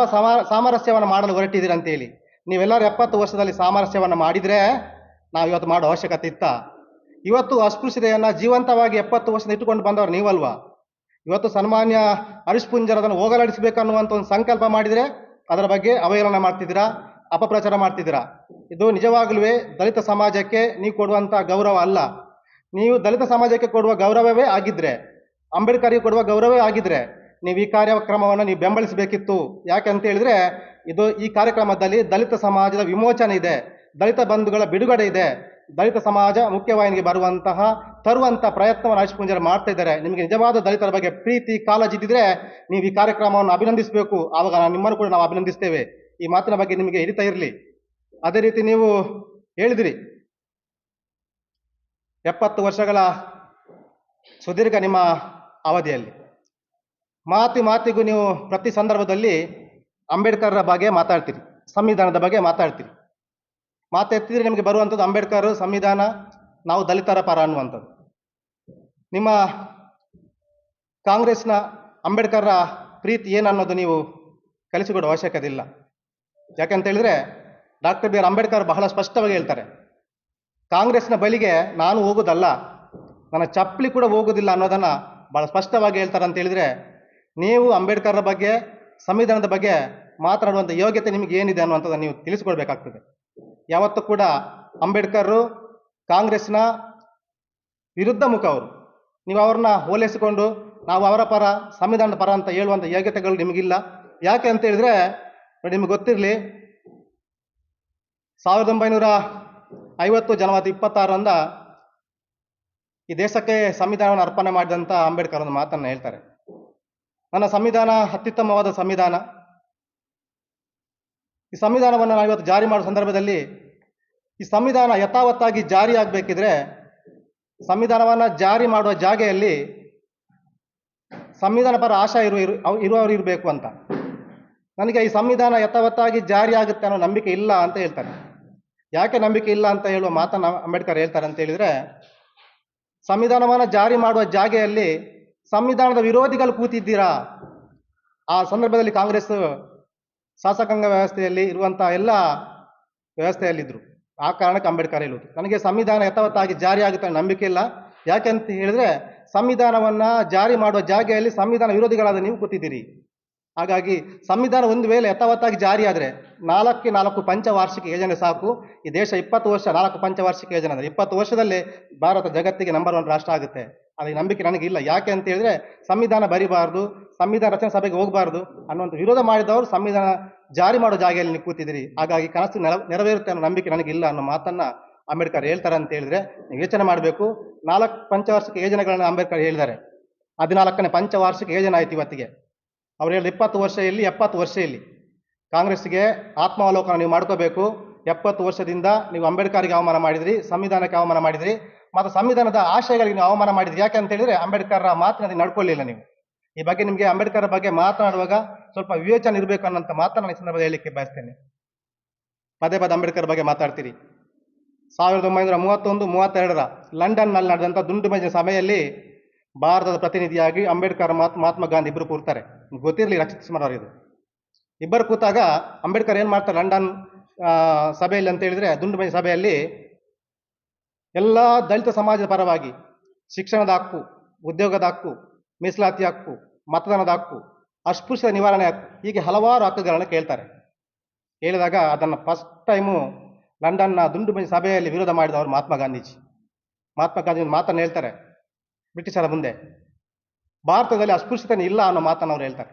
ಸಾಮರಸ್ಯವನ್ನು ಮಾಡಲು ಹೊರಟಿದ್ದೀರಿ ಅಂತೇಳಿ. ನೀವೆಲ್ಲರೂ 70 ವರ್ಷದಲ್ಲಿ ಸಾಮರಸ್ಯವನ್ನು ಮಾಡಿದರೆ ನಾವು ಇವತ್ತು ಮಾಡೋ ಅವಶ್ಯಕತೆ ಇತ್ತ? ಇವತ್ತು ಅಸ್ಪೃಶ್ಯತೆಯನ್ನು ಜೀವಂತವಾಗಿ 70 ವರ್ಷದ ಇಟ್ಟುಕೊಂಡು ಬಂದವರು ನೀವಲ್ವಾ? ಇವತ್ತು ಸನ್ಮಾನ್ಯ ಹರೀಶ್ ಪೂಂಜಾರ್ ಅದನ್ನು ಹೋಗಲಾಡಿಸಬೇಕನ್ನುವಂಥ ಒಂದು ಸಂಕಲ್ಪ ಮಾಡಿದರೆ ಅದರ ಬಗ್ಗೆ ಅವಹೇಳನ ಮಾಡ್ತಿದ್ದೀರಾ, ಅಪಪ್ರಚಾರ ಮಾಡ್ತಿದ್ದೀರಾ. ಇದು ನಿಜವಾಗಲೂ ದಲಿತ ಸಮಾಜಕ್ಕೆ ನೀವು ಕೊಡುವಂಥ ಗೌರವ ಅಲ್ಲ. ನೀವು ದಲಿತ ಸಮಾಜಕ್ಕೆ ಕೊಡುವ ಗೌರವವೇ ಆಗಿದ್ದರೆ, ಅಂಬೇಡ್ಕರ್ಗೆ ಕೊಡುವ ಗೌರವವೇ ಆಗಿದ್ದರೆ ನೀವು ಈ ಕಾರ್ಯಕ್ರಮವನ್ನು ನೀವು ಬೆಂಬಲಿಸಬೇಕಿತ್ತು. ಯಾಕೆ ಅಂತ ಹೇಳಿದರೆ ಈ ಕಾರ್ಯಕ್ರಮದಲ್ಲಿ ದಲಿತ ಸಮಾಜದ ವಿಮೋಚನೆ ಇದೆ, ದಲಿತ ಬಂಧುಗಳ ಬಿಡುಗಡೆ ಇದೆ, ದಲಿತ ಸಮಾಜ ಮುಖ್ಯವಾಹಿನಿಗೆ ತರುವಂಥ ಪ್ರಯತ್ನವನ್ನು ಹರೀಶ್ ಪೂಂಜಾರ್ ಮಾಡ್ತಾ ಇದ್ದಾರೆ. ನಿಮಗೆ ನಿಜವಾದ ದಲಿತರ ಬಗ್ಗೆ ಪ್ರೀತಿ ಕಾಳಜಿ ಇದ್ದಿದ್ರೆ ನೀವು ಈ ಕಾರ್ಯಕ್ರಮವನ್ನು ಅಭಿನಂದಿಸಬೇಕು. ಆವಾಗ ನಿಮ್ಮನ್ನು ಕೂಡ ನಾವು ಅಭಿನಂದಿಸ್ತೇವೆ. ಈ ಮಾತಿನ ಬಗ್ಗೆ ನಿಮಗೆ ಹಿಡಿತಾ ಇರಲಿ. ಅದೇ ರೀತಿ ನೀವು ಹೇಳಿದಿರಿ 70 ವರ್ಷಗಳ ಸುದೀರ್ಘ ನಿಮ್ಮ ಅವಧಿಯಲ್ಲಿ ಮಾತಿಗೂ ನೀವು ಪ್ರತಿ ಸಂದರ್ಭದಲ್ಲಿ ಅಂಬೇಡ್ಕರ್ರ ಬಗ್ಗೆ ಮಾತಾಡ್ತೀರಿ, ಸಂವಿಧಾನದ ಬಗ್ಗೆ ಮಾತಾಡ್ತೀರಿ. ಮಾತೆತ್ತಿದ್ರೆ ನಿಮಗೆ ಬರುವಂಥದ್ದು ಅಂಬೇಡ್ಕರ್, ಸಂವಿಧಾನ, ನಾವು ದಲಿತರ ಪರ ಅನ್ನುವಂಥದ್ದು. ನಿಮ್ಮ ಕಾಂಗ್ರೆಸ್ನ ಅಂಬೇಡ್ಕರ್ರ ಪ್ರೀತಿ ಏನು ಅನ್ನೋದು ನೀವು ಕಲಿಸಿಕೊಡುವ ಅವಶ್ಯಕತೆ ಇಲ್ಲ. ಯಾಕೆಂತ ಹೇಳಿದ್ರೆ ಡಾಕ್ಟರ್ ಬಿ ಆರ್ ಅಂಬೇಡ್ಕರ್ ಬಹಳ ಸ್ಪಷ್ಟವಾಗಿ ಹೇಳ್ತಾರೆ, ಕಾಂಗ್ರೆಸ್ನ ಬಳಿಗೆ ನಾನು ಹೋಗೋದಲ್ಲ, ನನ್ನ ಚಪ್ಪಲಿ ಕೂಡ ಹೋಗೋದಿಲ್ಲ ಅನ್ನೋದನ್ನು ಬಹಳ ಸ್ಪಷ್ಟವಾಗಿ ಹೇಳ್ತಾರೆ. ಅಂತ ಹೇಳಿದರೆ ನೀವು ಅಂಬೇಡ್ಕರ್ರ ಬಗ್ಗೆ, ಸಂವಿಧಾನದ ಬಗ್ಗೆ ಮಾತನಾಡುವಂಥ ಯೋಗ್ಯತೆ ನಿಮಗೆ ಏನಿದೆ ಅನ್ನುವಂಥದ್ದನ್ನು ನೀವು ತಿಳಿಸ್ಕೊಡ್ಬೇಕಾಗ್ತದೆ. ಯಾವತ್ತೂ ಕೂಡ ಅಂಬೇಡ್ಕರ್ರು ಕಾಂಗ್ರೆಸ್ನ ವಿರುದ್ಧ ಮುಖ ಅವರು. ನೀವು ಅವ್ರನ್ನ ಹೋಲಿಸಿಕೊಂಡು ನಾವು ಅವರ ಪರ, ಸಂವಿಧಾನದ ಪರ ಅಂತ ಹೇಳುವಂಥ ಯೋಗ್ಯತೆಗಳು ನಿಮಗಿಲ್ಲ. ಯಾಕೆ ಅಂತ ಹೇಳಿದ್ರೆ ನಿಮಗೆ ಗೊತ್ತಿರಲಿ, 1950 ಜನವರಿ 26ರಂದ ಈ ದೇಶಕ್ಕೆ ಸಂವಿಧಾನವನ್ನು ಅರ್ಪಣೆ ಮಾಡಿದಂಥ ಅಂಬೇಡ್ಕರ್ ಒಂದು ಮಾತನ್ನು ಹೇಳ್ತಾರೆ, ನನ್ನ ಸಂವಿಧಾನ ಅತ್ಯುತ್ತಮವಾದ ಸಂವಿಧಾನ. ಈ ಸಂವಿಧಾನವನ್ನು ನಾವು ಇವತ್ತು ಜಾರಿ ಮಾಡುವ ಸಂದರ್ಭದಲ್ಲಿ ಈ ಸಂವಿಧಾನ ಯಥಾವತ್ತಾಗಿ ಜಾರಿ ಆಗಬೇಕಿದ್ರೆ ಸಂವಿಧಾನವನ್ನು ಜಾರಿ ಮಾಡುವ ಜಾಗೆಯಲ್ಲಿ ಸಂವಿಧಾನ ಪರ ಆಶಾ ಇರುವವರು ಇರಬೇಕು ಅಂತ. ನನಗೆ ಈ ಸಂವಿಧಾನ ಯಥಾವತ್ತಾಗಿ ಜಾರಿ ಆಗುತ್ತೆ ಅನ್ನೋ ನಂಬಿಕೆ ಇಲ್ಲ ಅಂತ ಹೇಳ್ತಾರೆ. ಯಾಕೆ ನಂಬಿಕೆ ಇಲ್ಲ ಅಂತ ಹೇಳುವ ಮಾತನ್ನು ಅಂಬೇಡ್ಕರ್ ಹೇಳ್ತಾರೆ ಅಂತ ಹೇಳಿದ್ರೆ, ಸಂವಿಧಾನವನ್ನು ಜಾರಿ ಮಾಡುವ ಜಾಗೆಯಲ್ಲಿ ಸಂವಿಧಾನದ ವಿರೋಧಿಗಳು ಕೂತಿದ್ದೀರಾ. ಆ ಸಂದರ್ಭದಲ್ಲಿ ಕಾಂಗ್ರೆಸ್ ಶಾಸಕಾಂಗ ವ್ಯವಸ್ಥೆಯಲ್ಲಿ ಇರುವಂತಹ ಎಲ್ಲ ವ್ಯವಸ್ಥೆಯಲ್ಲಿದ್ದರು. ಆ ಕಾರಣಕ್ಕೆ ಅಂಬೇಡ್ಕರ್ ಹೇಳುವುದು, ನನಗೆ ಸಂವಿಧಾನ ಯಥಾವತ್ತಾಗಿ ಜಾರಿ ಆಗುತ್ತೆ ನಂಬಿಕೆ ಇಲ್ಲ. ಯಾಕೆ ಅಂತ ಹೇಳಿದ್ರೆ, ಸಂವಿಧಾನವನ್ನ ಜಾರಿ ಮಾಡುವ ಜಾಗೆಯಲ್ಲಿ ಸಂವಿಧಾನ ವಿರೋಧಿಗಳಾದ ನೀವು ಕೂತಿದ್ದೀರಿ. ಹಾಗಾಗಿ ಸಂವಿಧಾನ ಒಂದು ವೇಳೆ ಯಥಾವತ್ತಾಗಿ ಜಾರಿ ಆದರೆ 4 ಪಂಚವಾರ್ಷಿಕ ಯೋಜನೆ ಸಾಕು. ಈ ದೇಶ 20 ವರ್ಷ 4 ಪಂಚವಾರ್ಷಿಕ ಯೋಜನೆ ಅಂದರೆ 20 ವರ್ಷದಲ್ಲೇ ಭಾರತ ಜಗತ್ತಿಗೆ ನಂಬರ್ 1 ರಾಷ್ಟ್ರ ಆಗುತ್ತೆ. ಅದಕ್ಕೆ ನಂಬಿಕೆ ನನಗಿಲ್ಲ. ಯಾಕೆ ಅಂತ ಹೇಳಿದ್ರೆ, ಸಂವಿಧಾನ ಬರಿಬಾರ್ದು, ಸಂವಿಧಾನ ರಚನಾ ಸಭೆಗೆ ಹೋಗಬಾರ್ದು ಅನ್ನುವಂಥ ವಿರೋಧ ಮಾಡಿದವರು ಸಂವಿಧಾನ ಜಾರಿ ಮಾಡೋ ಜಾಗೆಯಲ್ಲಿ ನೀವು ಕೂತಿದ್ದೀರಿ. ಹಾಗಾಗಿ ಕನಸು ನೆರವೇರುತ್ತೆ ಅನ್ನೋ ನಂಬಿಕೆ ನನಗಿಲ್ಲ ಅನ್ನೋ ಮಾತನ್ನ ಅಂಬೇಡ್ಕರ್ ಹೇಳ್ತಾರೆ ಅಂತ ಹೇಳಿದ್ರೆ ನೀವು ಯೋಚನೆ ಮಾಡಬೇಕು. 4 ಪಂಚವಾರ್ಷಿಕ ಯೋಜನೆಗಳನ್ನ ಅಂಬೇಡ್ಕರ್ ಹೇಳಿದ್ದಾರೆ. 14ನೇ ಪಂಚವಾರ್ಷಿಕ ಯೋಜನೆ ಆಯ್ತು ಇವತ್ತಿಗೆ. ಅವ್ರು ಹೇಳಿದ 20 ವರ್ಷ ಇಲ್ಲಿ 70 ವರ್ಷ ಇಲ್ಲಿ. ಕಾಂಗ್ರೆಸ್ಗೆ ಆತ್ಮಾವಲೋಕನ ನೀವು ಮಾಡ್ಕೋಬೇಕು. 70 ವರ್ಷದಿಂದ ನೀವು ಅಂಬೇಡ್ಕರ್ಗೆ ಅವಮಾನ ಮಾಡಿದ್ರಿ, ಸಂವಿಧಾನಕ್ಕೆ ಅವಮಾನ ಮಾಡಿದ್ರಿ, ಮತ್ತು ಸಂವಿಧಾನದ ಆಶಯಗಳಿಗೆ ನೀವು ಅವಮಾನ ಮಾಡಿದ್ರಿ. ಯಾಕೆ ಅಂತ ಹೇಳಿದ್ರೆ, ಅಂಬೇಡ್ಕರ್ ಮಾತಿನಲ್ಲಿ ನಡ್ಕೊಳ್ಳಿಲ್ಲ ನೀವು. ಈ ಬಗ್ಗೆ ನಿಮಗೆ ಅಂಬೇಡ್ಕರ್ ಬಗ್ಗೆ ಮಾತನಾಡುವಾಗ ಸ್ವಲ್ಪ ವಿವೇಚನೆ ಇರಬೇಕು ಅನ್ನೋಂಥ ಮಾತನ್ನು ಈ ಸಂದರ್ಭದಲ್ಲಿ ಹೇಳಲಿಕ್ಕೆ ಬಯಸ್ತೇನೆ. ಪದೇ ಅಂಬೇಡ್ಕರ್ ಬಗ್ಗೆ ಮಾತಾಡ್ತೀರಿ. 1931-32 ಲಂಡನ್ನಲ್ಲಿ ನಡೆದಂಥ ದುಂಡು ಮೇಜಿನ ಸಭೆಯಲ್ಲಿ ಭಾರತದ ಪ್ರತಿನಿಧಿಯಾಗಿ ಅಂಬೇಡ್ಕರ್ ಮಹಾತ್ಮ ಗಾಂಧಿ ಇಬ್ಬರು ಕೂರ್ತಾರೆ. ಗೊತ್ತಿರಲಿ ರಕ್ಷಿತ್ ಕುಮಾರ್ ಅವರಿದು. ಇಬ್ಬರು ಕೂತಾಗ ಅಂಬೇಡ್ಕರ್ ಏನು ಮಾಡ್ತಾರೆ ಲಂಡನ್ ಸಭೆಯಲ್ಲಿ ಅಂತ ಹೇಳಿದ್ರೆ, ದುಂಡು ಮೇಜಿನ ಸಭೆಯಲ್ಲಿ ಎಲ್ಲ ದಲಿತ ಸಮಾಜದ ಪರವಾಗಿ ಶಿಕ್ಷಣದ ಹಕ್ಕು, ಉದ್ಯೋಗದ ಹಕ್ಕು, ಮೀಸಲಾತಿ ಹಕ್ಕು, ಮತದಾನದ ಹಕ್ಕು, ಅಸ್ಪೃಶ್ಯ ನಿವಾರಣೆ ಹಕ್ಕು, ಹೀಗೆ ಹಲವಾರು ಹಕ್ಕುಗಳನ್ನು ಕೇಳ್ತಾರೆ. ಹೇಳಿದಾಗ ಅದನ್ನು ಫಸ್ಟ್ ಟೈಮು ಲಂಡನ್ನ ದುಂಡು ಮೇಜಿನ ಸಭೆಯಲ್ಲಿ ವಿರೋಧ ಮಾಡಿದವರು ಮಹಾತ್ಮ ಗಾಂಧೀಜಿ ಮಾತನ್ನು ಹೇಳ್ತಾರೆ ಬ್ರಿಟಿಷರ ಮುಂದೆ. ಭಾರತದಲ್ಲಿ ಅಸ್ಪೃಶ್ಯತೆ ಇಲ್ಲ ಅನ್ನೋ ಮಾತನ್ನು ಅವ್ರು ಹೇಳ್ತಾರೆ.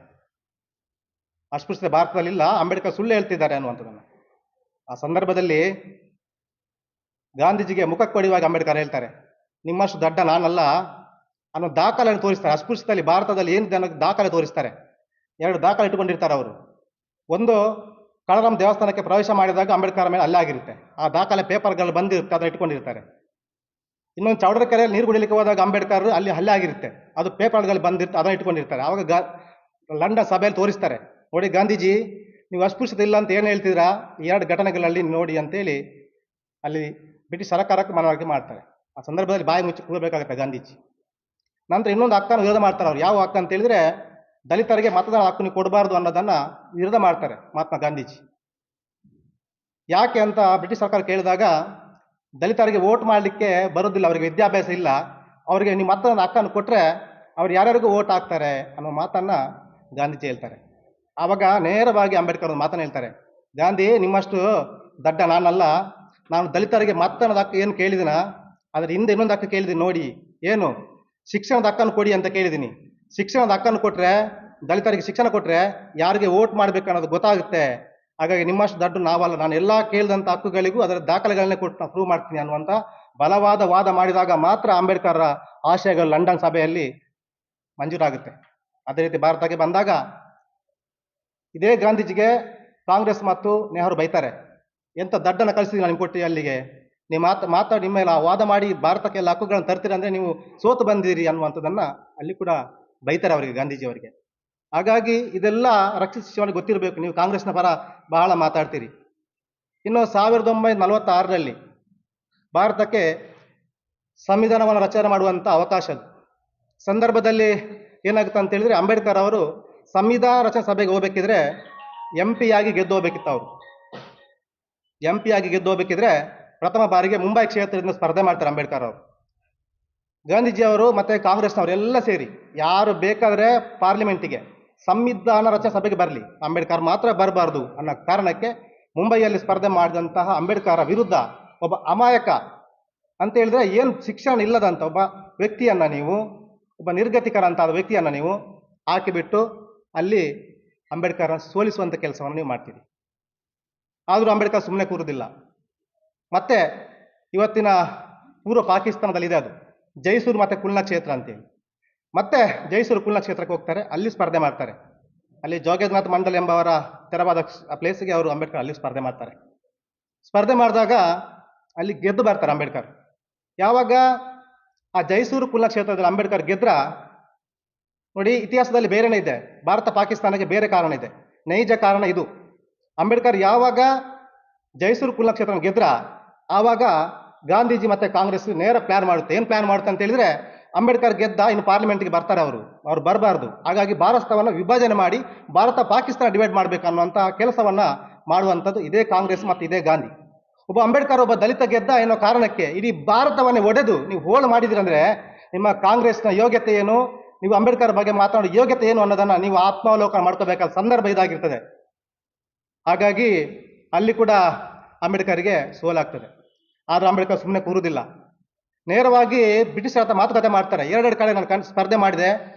ಅಸ್ಪೃಶ್ಯತೆ ಭಾರತದಲ್ಲಿ ಇಲ್ಲ, ಅಂಬೇಡ್ಕರ್ ಸುಳ್ಳು ಹೇಳ್ತಿದ್ದಾರೆ ಅನ್ನುವಂಥದ್ದನ್ನು. ಆ ಸಂದರ್ಭದಲ್ಲಿ ಗಾಂಧೀಜಿಗೆ ಮುಖಕ್ಕೆ ಹೊಡೆಯುವಾಗ ಅಂಬೇಡ್ಕರ್ ಹೇಳ್ತಾರೆ, ನಿಮ್ಮಷ್ಟು ದಡ್ಡ ನಾನಲ್ಲ ಅನ್ನೋ ದಾಖಲೆಯನ್ನು ತೋರಿಸ್ತಾರೆ. ಅಸ್ಪೃಶ್ಯತೆಯಲ್ಲಿ ಭಾರತದಲ್ಲಿ ಏನು ದಾಖಲೆ ತೋರಿಸ್ತಾರೆ. 2 ದಾಖಲೆ ಇಟ್ಟುಕೊಂಡಿರ್ತಾರೆ ಅವರು. ಒಂದು, ಕಳರಾಮ್ ದೇವಸ್ಥಾನಕ್ಕೆ ಪ್ರವೇಶ ಮಾಡಿದಾಗ ಅಂಬೇಡ್ಕರ್ ಮೇಲೆ ಹಲ್ಲೆ ಆಗಿರುತ್ತೆ. ಆ ದಾಖಲೆ ಪೇಪರ್ಗಳು ಬಂದಿರುತ್ತೆ, ಅದನ್ನು ಇಟ್ಕೊಂಡಿರ್ತಾರೆ. ಇನ್ನೊಂದು, ಚೌಡರಕೆರೆಯಲ್ಲಿ ನೀರು ಕುಡಿಲಿಕ್ಕೆ ಹೋದಾಗ ಅಂಬೇಡ್ಕರ್ ಅಲ್ಲಿ ಹಲ್ಲೆ ಆಗಿರುತ್ತೆ, ಅದು ಪೇಪರ್ಗಳು ಬಂದಿರುತ್ತೆ, ಅದನ್ನು ಇಟ್ಕೊಂಡಿರ್ತಾರೆ. ಆವಾಗ ಲಂಡನ್ ಸಭೆಯಲ್ಲಿ ತೋರಿಸ್ತಾರೆ, ನೋಡಿ ಗಾಂಧೀಜಿ ನೀವು ಅಸ್ಪೃಶ್ಯತೆ ಇಲ್ಲ ಅಂತ ಏನು ಹೇಳ್ತಿದ್ರಾ, ಈ 2 ಘಟನೆಗಳಲ್ಲಿ ನೋಡಿ ಅಂತೇಳಿ ಅಲ್ಲಿ ಬ್ರಿಟಿಷ್ ಸರ್ಕಾರಕ್ಕೆ ಮನವರಿಕೆ ಮಾಡ್ತಾರೆ. ಆ ಸಂದರ್ಭದಲ್ಲಿ ಬಾಯಿ ಮುಚ್ಚಿ ಕೂರಬೇಕಾಗುತ್ತೆ ಗಾಂಧೀಜಿ. ನಂತರ ಇನ್ನೊಂದು ಹಕ್ಕನ್ನು ವಿರೋಧ ಮಾಡ್ತಾರೆ ಅವ್ರು. ಯಾವ ಹಕ್ಕು ಅಂತ ಹೇಳಿದ್ರೆ, ದಲಿತರಿಗೆ ಮತದಾನ ಹಕ್ಕು ನೀವು ಕೊಡಬಾರ್ದು ಅನ್ನೋದನ್ನ ವಿರೋಧ ಮಾಡ್ತಾರೆ ಮಹಾತ್ಮ ಗಾಂಧೀಜಿ. ಯಾಕೆ ಅಂತ ಬ್ರಿಟಿಷ್ ಸರ್ಕಾರ ಕೇಳಿದಾಗ, ದಲಿತರಿಗೆ ವೋಟ್ ಮಾಡಲಿಕ್ಕೆ ಬರೋದಿಲ್ಲ, ಅವರಿಗೆ ವಿದ್ಯಾಭ್ಯಾಸ ಇಲ್ಲ, ಅವರಿಗೆ ನೀವು ಮತದಾನ ಹಕ್ಕನ್ನು ಕೊಟ್ಟರೆ ಅವ್ರು ಯಾರ್ಯಾರಿಗೂ ವೋಟ್ ಹಾಕ್ತಾರೆ ಅನ್ನೋ ಮಾತನ್ನು ಗಾಂಧೀಜಿ ಹೇಳ್ತಾರೆ. ಆವಾಗ ನೇರವಾಗಿ ಅಂಬೇಡ್ಕರ್ ಒಂದು ಮಾತನ್ನು ಹೇಳ್ತಾರೆ, ಗಾಂಧಿ ನಿಮ್ಮಷ್ಟು ದಡ್ಡ ನಾನಲ್ಲ, ನಾನು ದಲಿತರಿಗೆ ಮತದಾನದ ಹಕ್ಕು ಏನು ಕೇಳಿದಿನ ಅದ್ರ ಹಿಂದೆ ಇನ್ನೊಂದು ಹಕ್ಕು ಕೇಳಿದ್ದೀನಿ ನೋಡಿ, ಏನು, ಶಿಕ್ಷಣದ ಹಕ್ಕನ್ನು ಕೊಡಿ ಅಂತ ಕೇಳಿದ್ದೀನಿ. ಶಿಕ್ಷಣದ ಹಕ್ಕನ್ನು ಕೊಟ್ಟರೆ, ದಲಿತರಿಗೆ ಶಿಕ್ಷಣ ಕೊಟ್ಟರೆ ಯಾರಿಗೆ ವೋಟ್ ಮಾಡಬೇಕು ಅನ್ನೋದು ಗೊತ್ತಾಗುತ್ತೆ. ಹಾಗಾಗಿ ನಿಮ್ಮಷ್ಟು ದೊಡ್ಡ ನಾವಲ್ಲ, ನಾನು ಎಲ್ಲ ಕೇಳಿದಂಥ ಹಕ್ಕುಗಳಿಗೂ ಅದರ ದಾಖಲೆಗಳನ್ನೇ ಕೊಟ್ಟು ನಾನು ಪ್ರೂವ್ ಮಾಡ್ತೀನಿ ಅನ್ನುವಂಥ ಬಲವಾದ ವಾದ ಮಾಡಿದಾಗ ಮಾತ್ರ ಅಂಬೇಡ್ಕರ್ ಆಶಯಗಳು ಲಂಡನ್ ಸಭೆಯಲ್ಲಿ ಮಂಜೂರಾಗುತ್ತೆ. ಅದೇ ರೀತಿ ಭಾರತಕ್ಕೆ ಬಂದಾಗ ಇದೇ ಗಾಂಧೀಜಿಗೆ ಕಾಂಗ್ರೆಸ್ ಮತ್ತು ನೆಹರು ಬೈತಾರೆ, ಎಂಥ ದಡ್ಡನ ಕಳಿಸಿದ್ದೀನಿ ನಾನು ಕೊಟ್ಟು ಅಲ್ಲಿಗೆ, ನೀವು ಮಾತಾಡಿ ನಿಮ್ಮ ಮೇಲೆ ವಾದ ಮಾಡಿ ಭಾರತಕ್ಕೆ ಎಲ್ಲ ಹಕ್ಕುಗಳನ್ನು ತರ್ತೀರಿ ಅಂದರೆ ನೀವು ಸೋತು ಬಂದಿರಿ ಅನ್ನುವಂಥದ್ದನ್ನು ಅಲ್ಲಿ ಕೂಡ ಬೈತಾರೆ ಅವರಿಗೆ, ಗಾಂಧೀಜಿ ಅವರಿಗೆ. ಹಾಗಾಗಿ ಇದೆಲ್ಲ ರಕ್ಷಿತ್ ಶಿವನಿಗೆ ಗೊತ್ತಿರಬೇಕು. ನೀವು ಕಾಂಗ್ರೆಸ್ನ ಪರ ಬಹಳ ಮಾತಾಡ್ತೀರಿ. ಇನ್ನು 1946ರಲ್ಲಿ ಭಾರತಕ್ಕೆ ಸಂವಿಧಾನವನ್ನು ರಚನೆ ಮಾಡುವಂಥ ಅವಕಾಶ ಸಂದರ್ಭದಲ್ಲಿ ಏನಾಗುತ್ತೆ ಅಂತ ಹೇಳಿದ್ರೆ, ಅಂಬೇಡ್ಕರ್ ಅವರು ಸಂವಿಧಾನ ರಚನಾ ಸಭೆಗೆ ಹೋಗ್ಬೇಕಿದ್ರೆ MP ಆಗಿ ಗೆದ್ದು ಹೋಗ್ಬೇಕಿತ್ತು. ಅವರು MP ಆಗಿ ಗೆದ್ದು ಹೋಗ್ಬೇಕಿದ್ರೆ ಪ್ರಥಮ ಬಾರಿಗೆ ಮುಂಬೈ ಕ್ಷೇತ್ರದಿಂದ ಸ್ಪರ್ಧೆ ಮಾಡ್ತಾರೆ ಅಂಬೇಡ್ಕರ್ ಅವರು. ಗಾಂಧೀಜಿ ಅವರು ಮತ್ತೆ ಕಾಂಗ್ರೆಸ್ನವರೆಲ್ಲ ಸೇರಿ ಯಾರು ಬೇಕಾದರೆ ಪಾರ್ಲಿಮೆಂಟಿಗೆ ಸಂವಿಧಾನ ರಚನಾ ಸಭೆಗೆ ಬರಲಿ, ಅಂಬೇಡ್ಕರ್ ಮಾತ್ರ ಬರಬಾರ್ದು ಅನ್ನೋ ಕಾರಣಕ್ಕೆ ಮುಂಬೈಯಲ್ಲಿ ಸ್ಪರ್ಧೆ ಮಾಡಿದಂತಹ ಅಂಬೇಡ್ಕರ್ ವಿರುದ್ಧ ಒಬ್ಬ ಅಮಾಯಕ ಅಂತ ಹೇಳಿದ್ರೆ, ಏನು ಶಿಕ್ಷಣ ಇಲ್ಲದಂಥ ಒಬ್ಬ ವ್ಯಕ್ತಿಯನ್ನು ನೀವು, ಒಬ್ಬ ನಿರ್ಗತಿಕರ ಅಂತ ವ್ಯಕ್ತಿಯನ್ನು ನೀವು ಹಾಕಿಬಿಟ್ಟು ಅಲ್ಲಿ ಅಂಬೇಡ್ಕರ್ ಸೋಲಿಸುವಂಥ ಕೆಲಸವನ್ನು ನೀವು ಮಾಡ್ತೀರಿ. ಆದರೂ ಅಂಬೇಡ್ಕರ್ ಸುಮ್ಮನೆ ಕೂರುವುದಿಲ್ಲ. ಮತ್ತೆ ಇವತ್ತಿನ ಪೂರ್ವ ಪಾಕಿಸ್ತಾನದಲ್ಲಿದೆ ಅದು ಜೈಸೂರು ಮತ್ತು ಕುಲ್ನಾ ಕ್ಷೇತ್ರ ಅಂತೇಳಿ. ಮತ್ತೆ ಜೈಸೂರು ಕುಲ್ನಾ ಕ್ಷೇತ್ರಕ್ಕೆ ಹೋಗ್ತಾರೆ, ಅಲ್ಲಿ ಸ್ಪರ್ಧೆ ಮಾಡ್ತಾರೆ. ಅಲ್ಲಿ ಜೋಗೇಂದ್ರನಾಥ್ ಮಂಡಲ್ ಎಂಬವರ ತೆರವಾದ ಪ್ಲೇಸಿಗೆ ಅವರು ಅಂಬೇಡ್ಕರ್ ಅಲ್ಲಿ ಸ್ಪರ್ಧೆ ಮಾಡ್ತಾರೆ. ಸ್ಪರ್ಧೆ ಮಾಡಿದಾಗ ಅಲ್ಲಿ ಗೆದ್ದು ಬರ್ತಾರೆ ಅಂಬೇಡ್ಕರ್. ಯಾವಾಗ ಆ ಜೈಸೂರು ಕುಲ್ನಾ ಕ್ಷೇತ್ರದಲ್ಲಿ ಅಂಬೇಡ್ಕರ್ ಗೆದ್ರ, ನೋಡಿ ಇತಿಹಾಸದಲ್ಲಿ ಬೇರೆನೇ ಇದೆ, ಭಾರತ ಪಾಕಿಸ್ತಾನಕ್ಕೆ ಬೇರೆ ಕಾರಣ ಇದೆ, ನೈಜ ಕಾರಣ ಇದು. ಅಂಬೇಡ್ಕರ್ ಯಾವಾಗ ಜೈಸೂರು ಕುಲ ಕ್ಷೇತ್ರ ಗೆದ್ರ ಆವಾಗ ಗಾಂಧೀಜಿ ಮತ್ತೆ ಕಾಂಗ್ರೆಸ್ ನೇರ ಪ್ಲಾನ್ ಮಾಡುತ್ತೆ. ಏನು ಪ್ಲಾನ್ ಮಾಡುತ್ತೆ ಅಂತ ಹೇಳಿದ್ರೆ, ಅಂಬೇಡ್ಕರ್ ಗೆದ್ದ ಇನ್ನು ಪಾರ್ಲಿಮೆಂಟ್ಗೆ ಬರ್ತಾರೆ ಅವ್ರು ಬರಬಾರ್ದು, ಹಾಗಾಗಿ ಭಾರತವನ್ನು ವಿಭಜನೆ ಮಾಡಿ ಭಾರತ ಪಾಕಿಸ್ತಾನ ಡಿವೈಡ್ ಮಾಡಬೇಕು ಅನ್ನುವಂಥ ಕೆಲಸವನ್ನ ಮಾಡುವಂಥದ್ದು ಇದೇ ಕಾಂಗ್ರೆಸ್ ಮತ್ತು ಇದೇ ಗಾಂಧಿ. ಒಬ್ಬ ಅಂಬೇಡ್ಕರ್ ಒಬ್ಬ ದಲಿತ ಗೆದ್ದ ಎನ್ನೋ ಕಾರಣಕ್ಕೆ ಇಡೀ ಭಾರತವನ್ನೇ ಒಡೆದು ನೀವು ಹೋಳು ಮಾಡಿದಿರಂದ್ರೆ ನಿಮ್ಮ ಕಾಂಗ್ರೆಸ್ನ ಯೋಗ್ಯತೆ ಏನು, ನೀವು ಅಂಬೇಡ್ಕರ್ ಬಗ್ಗೆ ಮಾತನಾಡೋ ಯೋಗ್ಯತೆ ಏನು ಅನ್ನೋದನ್ನ ನೀವು ಆತ್ಮಾವಲೋಕನ ಮಾಡ್ಕೋಬೇಕಾದ ಸಂದರ್ಭ ಇದಾಗಿರ್ತದೆ. ಹಾಗಾಗಿ ಅಲ್ಲಿ ಕೂಡ ಅಂಬೇಡ್ಕರ್ಗೆ ಸೋಲಾಗ್ತದೆ. ಆದ್ರೆ ಅಂಬೇಡ್ಕರ್ ಸುಮ್ಮನೆ ಕೂರುವುದಿಲ್ಲ, ನೇರವಾಗಿ ಬ್ರಿಟಿಷರ ಹತ್ರ ಮಾತುಕತೆ ಮಾಡ್ತಾರೆ. ಎರಡೆರಡು ಕಡೆ ನಾನು ಸ್ಪರ್ಧೆ ಮಾಡಿದೆ,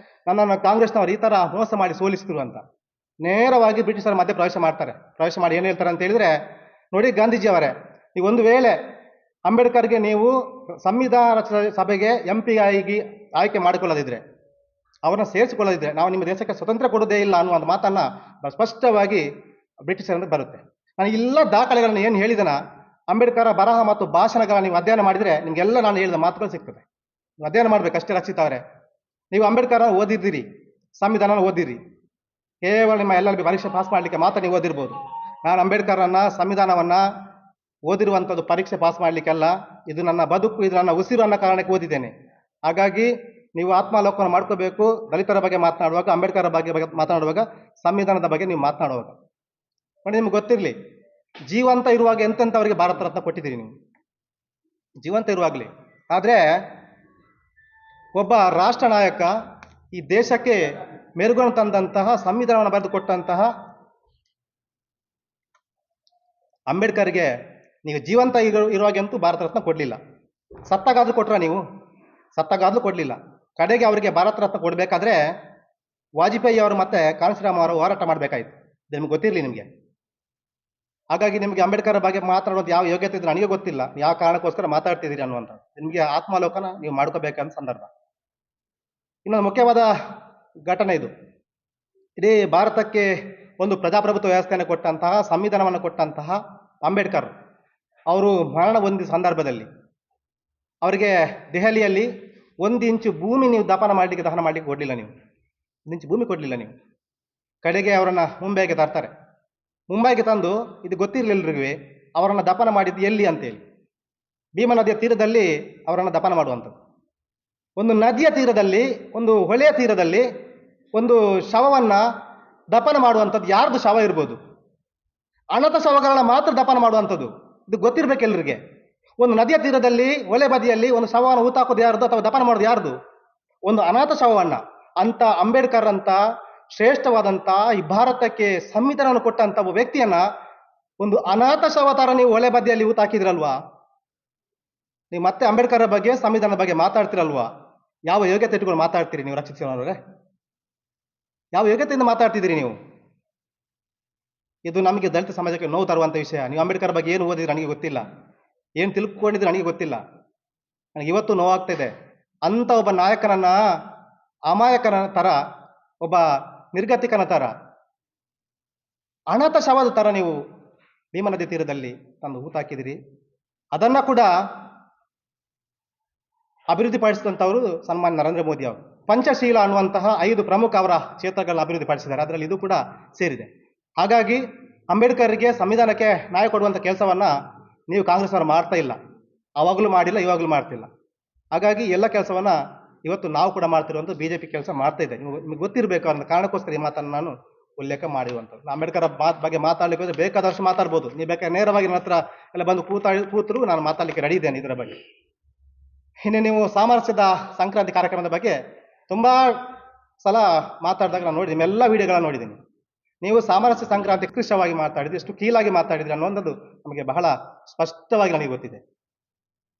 ನನ್ನನ್ನು ಕಾಂಗ್ರೆಸ್ನವರು ಈ ತರ ಮೋಸ ಮಾಡಿ ಸೋಲಿಸಿದ್ರು ಅಂತ ನೇರವಾಗಿ ಬ್ರಿಟಿಷರ ಮಧ್ಯೆ ಪ್ರವೇಶ ಮಾಡಿ ಏನು ಹೇಳ್ತಾರೆ ಅಂತ ಹೇಳಿದ್ರೆ, ನೋಡಿ ಗಾಂಧೀಜಿ ಅವರೇ, ನೀವು ಒಂದು ವೇಳೆ ಅಂಬೇಡ್ಕರ್ಗೆ ನೀವು ಸಂವಿಧಾನ ಸಭೆಗೆ MP ಆಗಿ ಆಯ್ಕೆ ಮಾಡಿಕೊಳ್ಳದಿದ್ರೆ, ಅವ್ರನ್ನ ಸೇರಿಸಿಕೊಳ್ಳದಿದ್ರೆ ನಾವು ನಿಮ್ಮ ದೇಶಕ್ಕೆ ಸ್ವತಂತ್ರ ಕೊಡೋದೇ ಇಲ್ಲ ಅನ್ನುವಂಥ ಮಾತನ್ನ ಸ್ಪಷ್ಟವಾಗಿ ಬ್ರಿಟಿಷರಿಂದ ಬರುತ್ತೆ. ನಾನು ಎಲ್ಲ ದಾಖಲೆಗಳನ್ನು ಏನು ಹೇಳಿದನ, ಅಂಬೇಡ್ಕರ್ ಬರಹ ಮತ್ತು ಭಾಷಣಗಳ ನೀವು ಅಧ್ಯಯನ ಮಾಡಿದ್ರೆ ನಿಮ್ಗೆಲ್ಲ ನಾನು ಹೇಳಿದ ಮಾತುಗಳು ಸಿಗ್ತದೆ. ನೀವು ಅಧ್ಯಯನ ಮಾಡ್ಬೇಕಷ್ಟೇ ರಕ್ಷಿತ ಅವರೇ. ನೀವು ಅಂಬೇಡ್ಕರ್ ಓದಿದ್ದೀರಿ, ಸಂವಿಧಾನ ಓದಿರಿ, ಕೇವಲ ನಿಮ್ಮ LLB ಪರೀಕ್ಷೆ ಪಾಸ್ ಮಾಡಲಿಕ್ಕೆ ಮಾತ್ರ ನೀವು ಓದಿರ್ಬೋದು. ನಾನು ಅಂಬೇಡ್ಕರನ್ನ ಸಂವಿಧಾನವನ್ನ ಓದಿರುವಂಥದ್ದು ಪರೀಕ್ಷೆ ಪಾಸ್ ಮಾಡಲಿಕ್ಕೆಲ್ಲ, ಇದು ನನ್ನ ಬದುಕು, ಇದು ನನ್ನ ಉಸಿರು ಅನ್ನೋ ಕಾರಣಕ್ಕೆ ಓದಿದ್ದೇನೆ. ಹಾಗಾಗಿ ನೀವು ಆತ್ಮಾವಲೋಕನ ಮಾಡ್ಕೋಬೇಕು. ದಲಿತರ ಬಗ್ಗೆ ಮಾತನಾಡುವಾಗ, ಅಂಬೇಡ್ಕರ್ ಬಗ್ಗೆ ಮಾತನಾಡುವಾಗ, ಸಂವಿಧಾನದ ಬಗ್ಗೆ ನೀವು ಮಾತನಾಡುವಾಗ ನೋಡಿ, ನಿಮ್ಗೆ ಗೊತ್ತಿರಲಿ, ಜೀವಂತ ಇರುವಾಗ ಎಂತೆಂಥವರಿಗೆ ಭಾರತ ರತ್ನ ಕೊಟ್ಟಿದ್ದೀರಿ ನೀವು, ಜೀವಂತ ಇರುವಾಗಲೇ. ಆದರೆ ಒಬ್ಬ ರಾಷ್ಟ್ರ ನಾಯಕ ಈ ದೇಶಕ್ಕೆ ಮೆರುಗನ್ನು ತಂದಂತಹ, ಸಂವಿಧಾನವನ್ನು ಬರೆದು ಕೊಟ್ಟಂತಹ ಅಂಬೇಡ್ಕರ್ಗೆ ನೀವು ಜೀವಂತ ಇರುವಾಗಂತೂ ಭಾರತ ರತ್ನ ಕೊಡಲಿಲ್ಲ. ಸತ್ತಾಗಾದ್ರೂ ಕೊಟ್ರ ನೀವು? ಸತ್ತಾಗಾದ್ರೂ ಕೊಡಲಿಲ್ಲ. ಕಡೆಗೆ ಅವರಿಗೆ ಭಾರತ ರತ್ನ ಕೊಡಬೇಕಾದ್ರೆ ವಾಜಪೇಯಿ ಅವರು ಮತ್ತೆ ಕಾಂಶಿರಾಮ್ ಅವರು ಹೋರಾಟ ಮಾಡಬೇಕಾಯ್ತು. ನಿಮ್ಗೆ ಗೊತ್ತಿರಲಿ ನಿಮಗೆ. ಹಾಗಾಗಿ ನಿಮಗೆ ಅಂಬೇಡ್ಕರ್ ಬಗ್ಗೆ ಮಾತಾಡೋದು ಯಾವ ಯೋಗ್ಯತೆ ಇದ್ರೆ ನನಗೆ ಗೊತ್ತಿಲ್ಲ, ಯಾವ ಕಾರಣಕ್ಕೋಸ್ಕರ ಮಾತಾಡ್ತಿದ್ದೀರಿ ಅನ್ನುವಂಥ ನಿಮಗೆ ಆತ್ಮಾವಲೋಕನ ನೀವು ಮಾಡ್ಕೋಬೇಕಂತ ಸಂದರ್ಭ. ಇನ್ನೊಂದು ಮುಖ್ಯವಾದ ಘಟನೆ ಇದು. ಇಡೀ ಭಾರತಕ್ಕೆ ಒಂದು ಪ್ರಜಾಪ್ರಭುತ್ವ ವ್ಯವಸ್ಥೆಯನ್ನು ಕೊಟ್ಟಂತಹ, ಸಂವಿಧಾನವನ್ನು ಕೊಟ್ಟಂತಹ ಅಂಬೇಡ್ಕರ್ ಅವರು ಮರಣ ಹೊಂದಿದ ಸಂದರ್ಭದಲ್ಲಿ ಅವರಿಗೆ ದೆಹಲಿಯಲ್ಲಿ 1 ಇಂಚು ಭೂಮಿ ನೀವು ದಹನ ಮಾಡಲಿಕ್ಕೆ ಕೊಡಲಿಲ್ಲ. ನೀವು 1 ಇಂಚು ಭೂಮಿ ಕೊಡಲಿಲ್ಲ ನೀವು. ಕಡೆಗೆ ಅವರನ್ನು ಮುಂಬೈಗೆ ತರ್ತಾರೆ. ಮುಂಬೈಗೆ ತಂದು, ಇದು ಗೊತ್ತಿರಲಿಲ್ಲರಿಗೂ, ಅವರನ್ನು ದಫನ ಮಾಡಿದ್ದು ಎಲ್ಲಿ ಅಂತೇಳಿ, ಭೀಮಾ ನದಿಯ ತೀರದಲ್ಲಿ ಅವರನ್ನು ದಫನ ಮಾಡುವಂಥದ್ದು. ಒಂದು ನದಿಯ ತೀರದಲ್ಲಿ, ಒಂದು ಹೊಳೆಯ ತೀರದಲ್ಲಿ ಒಂದು ಶವವನ್ನ ದಫನ ಮಾಡುವಂಥದ್ದು ಯಾರ್ದು ಶವ ಇರ್ಬೋದು? ಅನಾಥ ಶವಗಳನ್ನ ಮಾತ್ರ ದಫನ ಮಾಡುವಂಥದ್ದು. ಇದು ಗೊತ್ತಿರ್ಬೇಕು ಎಲ್ರಿಗೆ. ಒಂದು ನದಿಯ ತೀರದಲ್ಲಿ, ಹೊಳೆ ಬದಿಯಲ್ಲಿ ಒಂದು ಶವವನ್ನು ಊತಾಕೋದು ಯಾರ್ದು ಅಥವಾ ದಫನ ಮಾಡೋದು ಯಾರ್ದು? ಒಂದು ಅನಾಥ ಶವವನ್ನ. ಅಂತ ಅಂಬೇಡ್ಕರ್ ಅಂತ ಶ್ರೇಷ್ಠವಾದಂಥ ಈ ಭಾರತಕ್ಕೆ ಸಂವಿಧಾನವನ್ನು ಕೊಟ್ಟಂತ ಒಬ್ಬ ವ್ಯಕ್ತಿಯನ್ನ ಒಂದು ಅನಾಥ ಶವ ತರ ನೀವು ಹೊಳೆ ಬದಿಯಲ್ಲಿ ಊತಾಕಿದ್ರಲ್ವಾ? ನೀವು ಮತ್ತೆ ಅಂಬೇಡ್ಕರ್ ಬಗ್ಗೆ, ಸಂವಿಧಾನದ ಬಗ್ಗೆ ಮಾತಾಡ್ತಿರಲ್ವಾ? ಯಾವ ಯೋಗ್ಯತೆ ಇಟ್ಕೊಂಡು ಮಾತಾಡ್ತೀರಿ ನೀವು ರಕ್ಷಿಸಿದವರೇ? ಯಾವ ಯೋಗ್ಯತೆಯಿಂದ ಮಾತಾಡ್ತಿದ್ದೀರಿ ನೀವು? ಇದು ನಮಗೆ ದಲಿತ ಸಮಾಜಕ್ಕೆ ನೋವು ತರುವಂಥ ವಿಷಯ. ನೀವು ಅಂಬೇಡ್ಕರ್ ಬಗ್ಗೆ ಏನು ಓದಿದ್ರೆ ನನಗೆ ಗೊತ್ತಿಲ್ಲ, ಏನು ತಿಳ್ಕೊಂಡಿದ್ರೆ ನನಗೆ ಗೊತ್ತಿಲ್ಲ. ನನಗೆ ಇವತ್ತು ನೋವಾಗ್ತಿದೆ. ಅಂತ ಒಬ್ಬ ನಾಯಕನನ್ನ ಅಮಾಯಕನ ತರ, ಒಬ್ಬ ನಿರ್ಗತಿಕನ ತರ, ಅನಾಥ ಶವದ ತರ ನೀವು ಭೀಮಾ ನದಿ ತೀರದಲ್ಲಿ ತಂದು ಹೂತಾಕಿದಿರಿ. ಅದನ್ನ ಕೂಡ ಅಭಿವೃದ್ಧಿಪಡಿಸಿದಂಥವರು ಸನ್ಮಾನ್ಯ ನರೇಂದ್ರ ಮೋದಿ ಅವರು. ಪಂಚಶೀಲ ಅನ್ನುವಂತಹ 5 ಪ್ರಮುಖ ಅವರ ಕ್ಷೇತ್ರಗಳನ್ನ ಅಭಿವೃದ್ಧಿಪಡಿಸಿದ್ದಾರೆ, ಅದರಲ್ಲಿ ಇದು ಕೂಡ ಸೇರಿದೆ. ಹಾಗಾಗಿ ಅಂಬೇಡ್ಕರ್ಗೆ, ಸಂವಿಧಾನಕ್ಕೆ ನ್ಯಾಯ ಕೊಡುವಂಥ ಕೆಲಸವನ್ನ ನೀವು ಕಾಂಗ್ರೆಸ್ ಅವರು ಮಾಡ್ತಾ ಇಲ್ಲ. ಅವಾಗಲೂ ಮಾಡಿಲ್ಲ, ಇವಾಗಲೂ ಮಾಡ್ತಿಲ್ಲ. ಹಾಗಾಗಿ ಎಲ್ಲ ಕೆಲಸವನ್ನ ಇವತ್ತು ನಾವು ಕೂಡ ಮಾಡ್ತಿರುವಂಥ BJP ಕೆಲಸ ಮಾಡ್ತಾ ಇದೆ. ನಿಮಗೆ ಗೊತ್ತಿರಬೇಕು ಅನ್ನೋ ಕಾರಣಕ್ಕೋಸ್ಕರ ಈ ಮಾತನ್ನು ನಾನು ಉಲ್ಲೇಖ ಮಾಡಿರುವಂಥದ್ದು. ಅಂಬೇಡ್ಕರ್ ಬಗ್ಗೆ ಮಾತಾಡಲಿಕ್ಕೆ ಹೋದ್ರೆ ಬೇಕಾದಷ್ಟು ಮಾತಾಡ್ಬೋದು. ನೀವು ಬೇಕಾದ್ರೆ ನೇರವಾಗಿ ನನ್ನ ಹತ್ರ ಎಲ್ಲ ಬಂದು ಕೂತರು ನಾನು ಮಾತಾಡಲಿಕ್ಕೆ ರೆಡಿ ಇದ್ದೇನೆ ಇದರ ಬಗ್ಗೆ. ಇನ್ನು ನೀವು ಸಾಮರಸ್ಯದ ಸಂಕ್ರಾಂತಿ ಕಾರ್ಯಕ್ರಮದ ಬಗ್ಗೆ ತುಂಬಾ ಸಲ ಮಾತಾಡಿದಾಗ ನಾನು ನೋಡಿದ್ದೀನಿ, ನಿಮ್ಮೆಲ್ಲ ವಿಡಿಯೋಗಳನ್ನ ನೋಡಿದ್ದೀನಿ. ನೀವು ಸಾಮರಸ್ಯ ಸಂಕ್ರಾಂತಿ ಕೃಷ್ಣವಾಗಿ ಮಾತಾಡಿದ್ರಿ, ಎಷ್ಟು ಕೀಲಾಗಿ ಮಾತಾಡಿದ್ರಿ ಅನ್ನೋದು ನಮಗೆ ಬಹಳ ಸ್ಪಷ್ಟವಾಗಿ ನನಗೆ ಗೊತ್ತಿದೆ.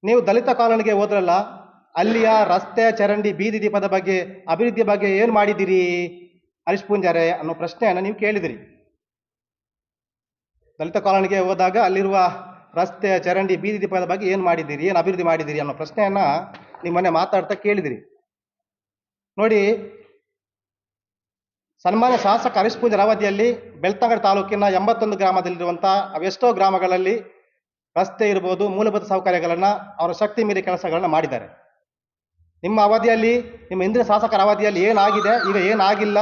ನೀವು ದಲಿತ ಕಾಲೋನಿಗೆ ಹೋದ್ರಲ್ಲ, ಅಲ್ಲಿಯ ರಸ್ತೆ, ಚರಂಡಿ, ಬೀದಿ ದೀಪದ ಬಗ್ಗೆ, ಅಭಿವೃದ್ಧಿ ಬಗ್ಗೆ ಏನು ಮಾಡಿದ್ದೀರಿ ಹರೀಶ್ ಪೂಂಜಾರೆ ಅನ್ನೋ ಪ್ರಶ್ನೆಯನ್ನು ನೀವು ಕೇಳಿದಿರಿ. ದಲಿತ ಕಾಲೋನಿಗೆ ಹೋದಾಗ ಅಲ್ಲಿರುವ ರಸ್ತೆ, ಚರಂಡಿ, ಬೀದಿ ದೀಪದ ಬಗ್ಗೆ ಏನು ಮಾಡಿದ್ದೀರಿ, ಏನು ಅಭಿವೃದ್ಧಿ ಮಾಡಿದ್ದೀರಿ ಅನ್ನೋ ಪ್ರಶ್ನೆಯನ್ನ ನೀವು ಮೊನ್ನೆ ಮಾತಾಡ್ತಾ ಕೇಳಿದಿರಿ. ನೋಡಿ, ಸನ್ಮಾನ್ಯ ಶಾಸಕ ಹರೀಶ್ ಪೂಂಜಾರೆ ಅವಧಿಯಲ್ಲಿ ಬೆಳ್ತಂಗಡಿ ತಾಲೂಕಿನ 81 ಗ್ರಾಮದಲ್ಲಿರುವಂಥ ಅವೆಷ್ಟೋ ಗ್ರಾಮಗಳಲ್ಲಿ ರಸ್ತೆ ಇರ್ಬೋದು, ಮೂಲಭೂತ ಸೌಕರ್ಯಗಳನ್ನು ಅವರ ಶಕ್ತಿ ಮೀರಿ ಕೆಲಸಗಳನ್ನ ಮಾಡಿದ್ದಾರೆ. ನಿಮ್ಮ ಅವಧಿಯಲ್ಲಿ, ನಿಮ್ಮ ಹಿಂದಿನ ಶಾಸಕರ ಅವಧಿಯಲ್ಲಿ ಏನಾಗಿದೆ, ಈಗ ಏನಾಗಿಲ್ಲ,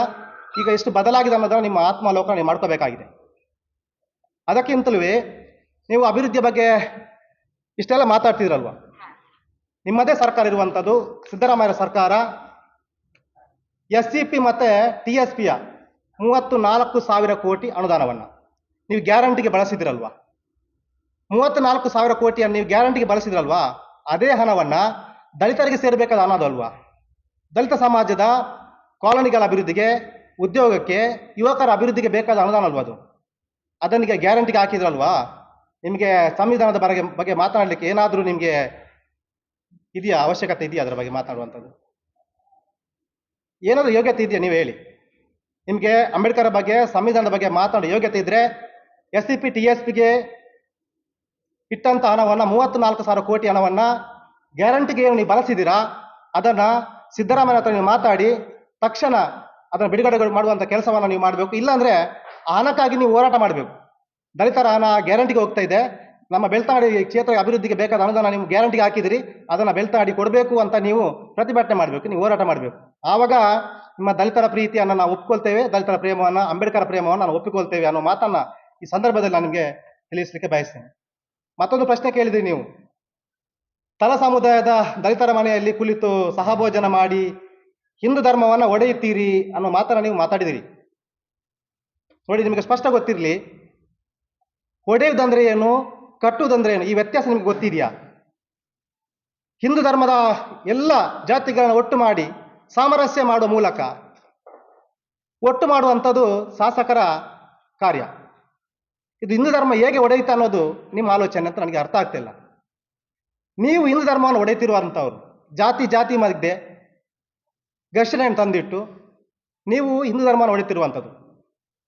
ಈಗ ಎಷ್ಟು ಬದಲಾಗಿದೆ ಅನ್ನೋದನ್ನು ನಿಮ್ಮ ಆತ್ಮಾವಲೋಕನ ನೀವು ಮಾಡ್ಕೋಬೇಕಾಗಿದೆ. ಅದಕ್ಕಿಂತಲೂ ನೀವು ಅಭಿವೃದ್ಧಿಯ ಬಗ್ಗೆ ಇಷ್ಟೆಲ್ಲ ಮಾತಾಡ್ತಿದ್ರಲ್ವ, ನಿಮ್ಮದೇ ಸರ್ಕಾರ ಇರುವಂಥದ್ದು, ಸಿದ್ದರಾಮಯ್ಯ ಸರ್ಕಾರ. SCP ಮತ್ತು TSPಯ 34,000 ಕೋಟಿ ಅನುದಾನವನ್ನು ನೀವು ಗ್ಯಾರಂಟಿಗೆ ಬಳಸಿದಿರಲ್ವಾ, 34,000 ಕೋಟಿಯನ್ನು ನೀವು ಗ್ಯಾರಂಟಿಗೆ ಬಳಸಿದ್ರಲ್ವಾ, ಅದೇ ಹಣವನ್ನು ದಲಿತರಿಗೆ ಸೇರಬೇಕಾದ ಹಣದಲ್ವಾ, ದಲಿತ ಸಮಾಜದ ಕಾಲೋನಿಗಳ ಅಭಿವೃದ್ಧಿಗೆ, ಉದ್ಯೋಗಕ್ಕೆ, ಯುವಕರ ಅಭಿವೃದ್ಧಿಗೆ ಬೇಕಾದ ಅನುದಾನ ಅಲ್ವಾ ಅದು. ಅದನ್ನಿಗೆ ಗ್ಯಾರಂಟಿಗೆ ಹಾಕಿದ್ರಲ್ವಾ. ನಿಮಗೆ ಸಂವಿಧಾನದ ಬಗ್ಗೆ ಮಾತನಾಡಲಿಕ್ಕೆ ಏನಾದರೂ ನಿಮಗೆ ಇದೆಯಾ, ಅವಶ್ಯಕತೆ ಇದೆಯಾ ಅದರ ಬಗ್ಗೆ ಮಾತಾಡುವಂಥದ್ದು? ಏನಾದರೂ ಯೋಗ್ಯತೆ ಇದೆಯಾ ನೀವು ಹೇಳಿ. ನಿಮಗೆ ಅಂಬೇಡ್ಕರ್ ಬಗ್ಗೆ, ಸಂವಿಧಾನದ ಬಗ್ಗೆ ಮಾತನಾಡೋ ಯೋಗ್ಯತೆ ಇದ್ದರೆ SCP TSPಗೆ ಇಟ್ಟಂಥ ಹಣವನ್ನು 34,000 ಕೋಟಿ ಹಣವನ್ನು ಗ್ಯಾರಂಟಿಗೆ ಏನು ನೀವು ಬಳಸಿದ್ದೀರಾ, ಅದನ್ನು ಸಿದ್ದರಾಮಯ್ಯ ಹತ್ರ ನೀವು ಮಾತಾಡಿ ತಕ್ಷಣ ಅದನ್ನು ಬಿಡುಗಡೆ ಮಾಡುವಂಥ ಕೆಲಸವನ್ನು ನೀವು ಮಾಡಬೇಕು. ಇಲ್ಲಾಂದರೆ ಆ ಹಣಕ್ಕಾಗಿ ನೀವು ಹೋರಾಟ ಮಾಡಬೇಕು. ದಲಿತರ ಹಣ ಗ್ಯಾರಂಟಿಗೆ ಹೋಗ್ತಾ ಇದೆ, ನಮ್ಮ ಬೆಳ್ತಂಗಡಿ ಕ್ಷೇತ್ರ ಅಭಿವೃದ್ಧಿಗೆ ಬೇಕಾದ ಅನುದಾನ ನೀವು ಗ್ಯಾರಂಟಿಗೆ ಹಾಕಿದಿರಿ, ಅದನ್ನು ಬೆಳ್ತಂಗಡಿ ಕೊಡಬೇಕು ಅಂತ ನೀವು ಪ್ರತಿಭಟನೆ ಮಾಡಬೇಕು, ನೀವು ಹೋರಾಟ ಮಾಡಬೇಕು. ಆವಾಗ ನಿಮ್ಮ ದಲಿತರ ಪ್ರೀತಿಯನ್ನು ನಾವು ಒಪ್ಪಿಕೊಳ್ತೇವೆ, ದಲಿತರ ಪ್ರೇಮವನ್ನು, ಅಂಬೇಡ್ಕರ್ ಪ್ರೇಮವನ್ನು ನಾವು ಒಪ್ಪಿಕೊಳ್ತೇವೆ ಅನ್ನೋ ಮಾತನ್ನು ಈ ಸಂದರ್ಭದಲ್ಲಿ ನಾನು ನಿಮಗೆ ತಿಳಿಸಲಿಕ್ಕೆ ಬಯಸ್ತೇನೆ. ಮತ್ತೊಂದು ಪ್ರಶ್ನೆ ಕೇಳಿದ್ರಿ ನೀವು, ತಳ ಸಮುದಾಯದ ದಲಿತರ ಮನೆಯಲ್ಲಿ ಕುಳಿತು ಸಹಭೋಜನ ಮಾಡಿ ಹಿಂದೂ ಧರ್ಮವನ್ನು ಒಡೆಯುತ್ತೀರಿ ಅನ್ನೋ ಮಾತನ್ನು ನೀವು ಮಾತಾಡಿದಿರಿ. ನೋಡಿ, ನಿಮಗೆ ಸ್ಪಷ್ಟ ಗೊತ್ತಿರಲಿ, ಒಡೆಯುವುದಂದ್ರೆ ಏನು, ಕಟ್ಟುವುದಂದ್ರೆ ಏನು, ಈ ವ್ಯತ್ಯಾಸ ನಿಮಗೆ ಗೊತ್ತಿದೆಯಾ? ಹಿಂದೂ ಧರ್ಮದ ಎಲ್ಲ ಜಾತಿಗಳನ್ನು ಒಟ್ಟು ಮಾಡಿ ಸಾಮರಸ್ಯ ಮಾಡುವ ಮೂಲಕ ಒಟ್ಟು ಮಾಡುವಂಥದ್ದು ಶಾಸಕರ ಕಾರ್ಯ. ಇದು ಹಿಂದೂ ಧರ್ಮ ಹೇಗೆ ಒಡೆಯುತ್ತೆ ಅನ್ನೋದು ನಿಮ್ಮ ಆಲೋಚನೆ ಅಂತ ನನಗೆ ಅರ್ಥ ಆಗ್ತಿಲ್ಲ. ನೀವು ಹಿಂದೂ ಧರ್ಮವನ್ನು ಒಡೆಯುತ್ತಿರುವಂಥವ್ರು, ಜಾತಿ ಮಧ್ಯೆ ಘರ್ಷಣೆಯನ್ನು ತಂದಿಟ್ಟು ನೀವು ಹಿಂದೂ ಧರ್ಮವನ್ನು ಒಡೆಯುತ್ತಿರುವಂಥದ್ದು.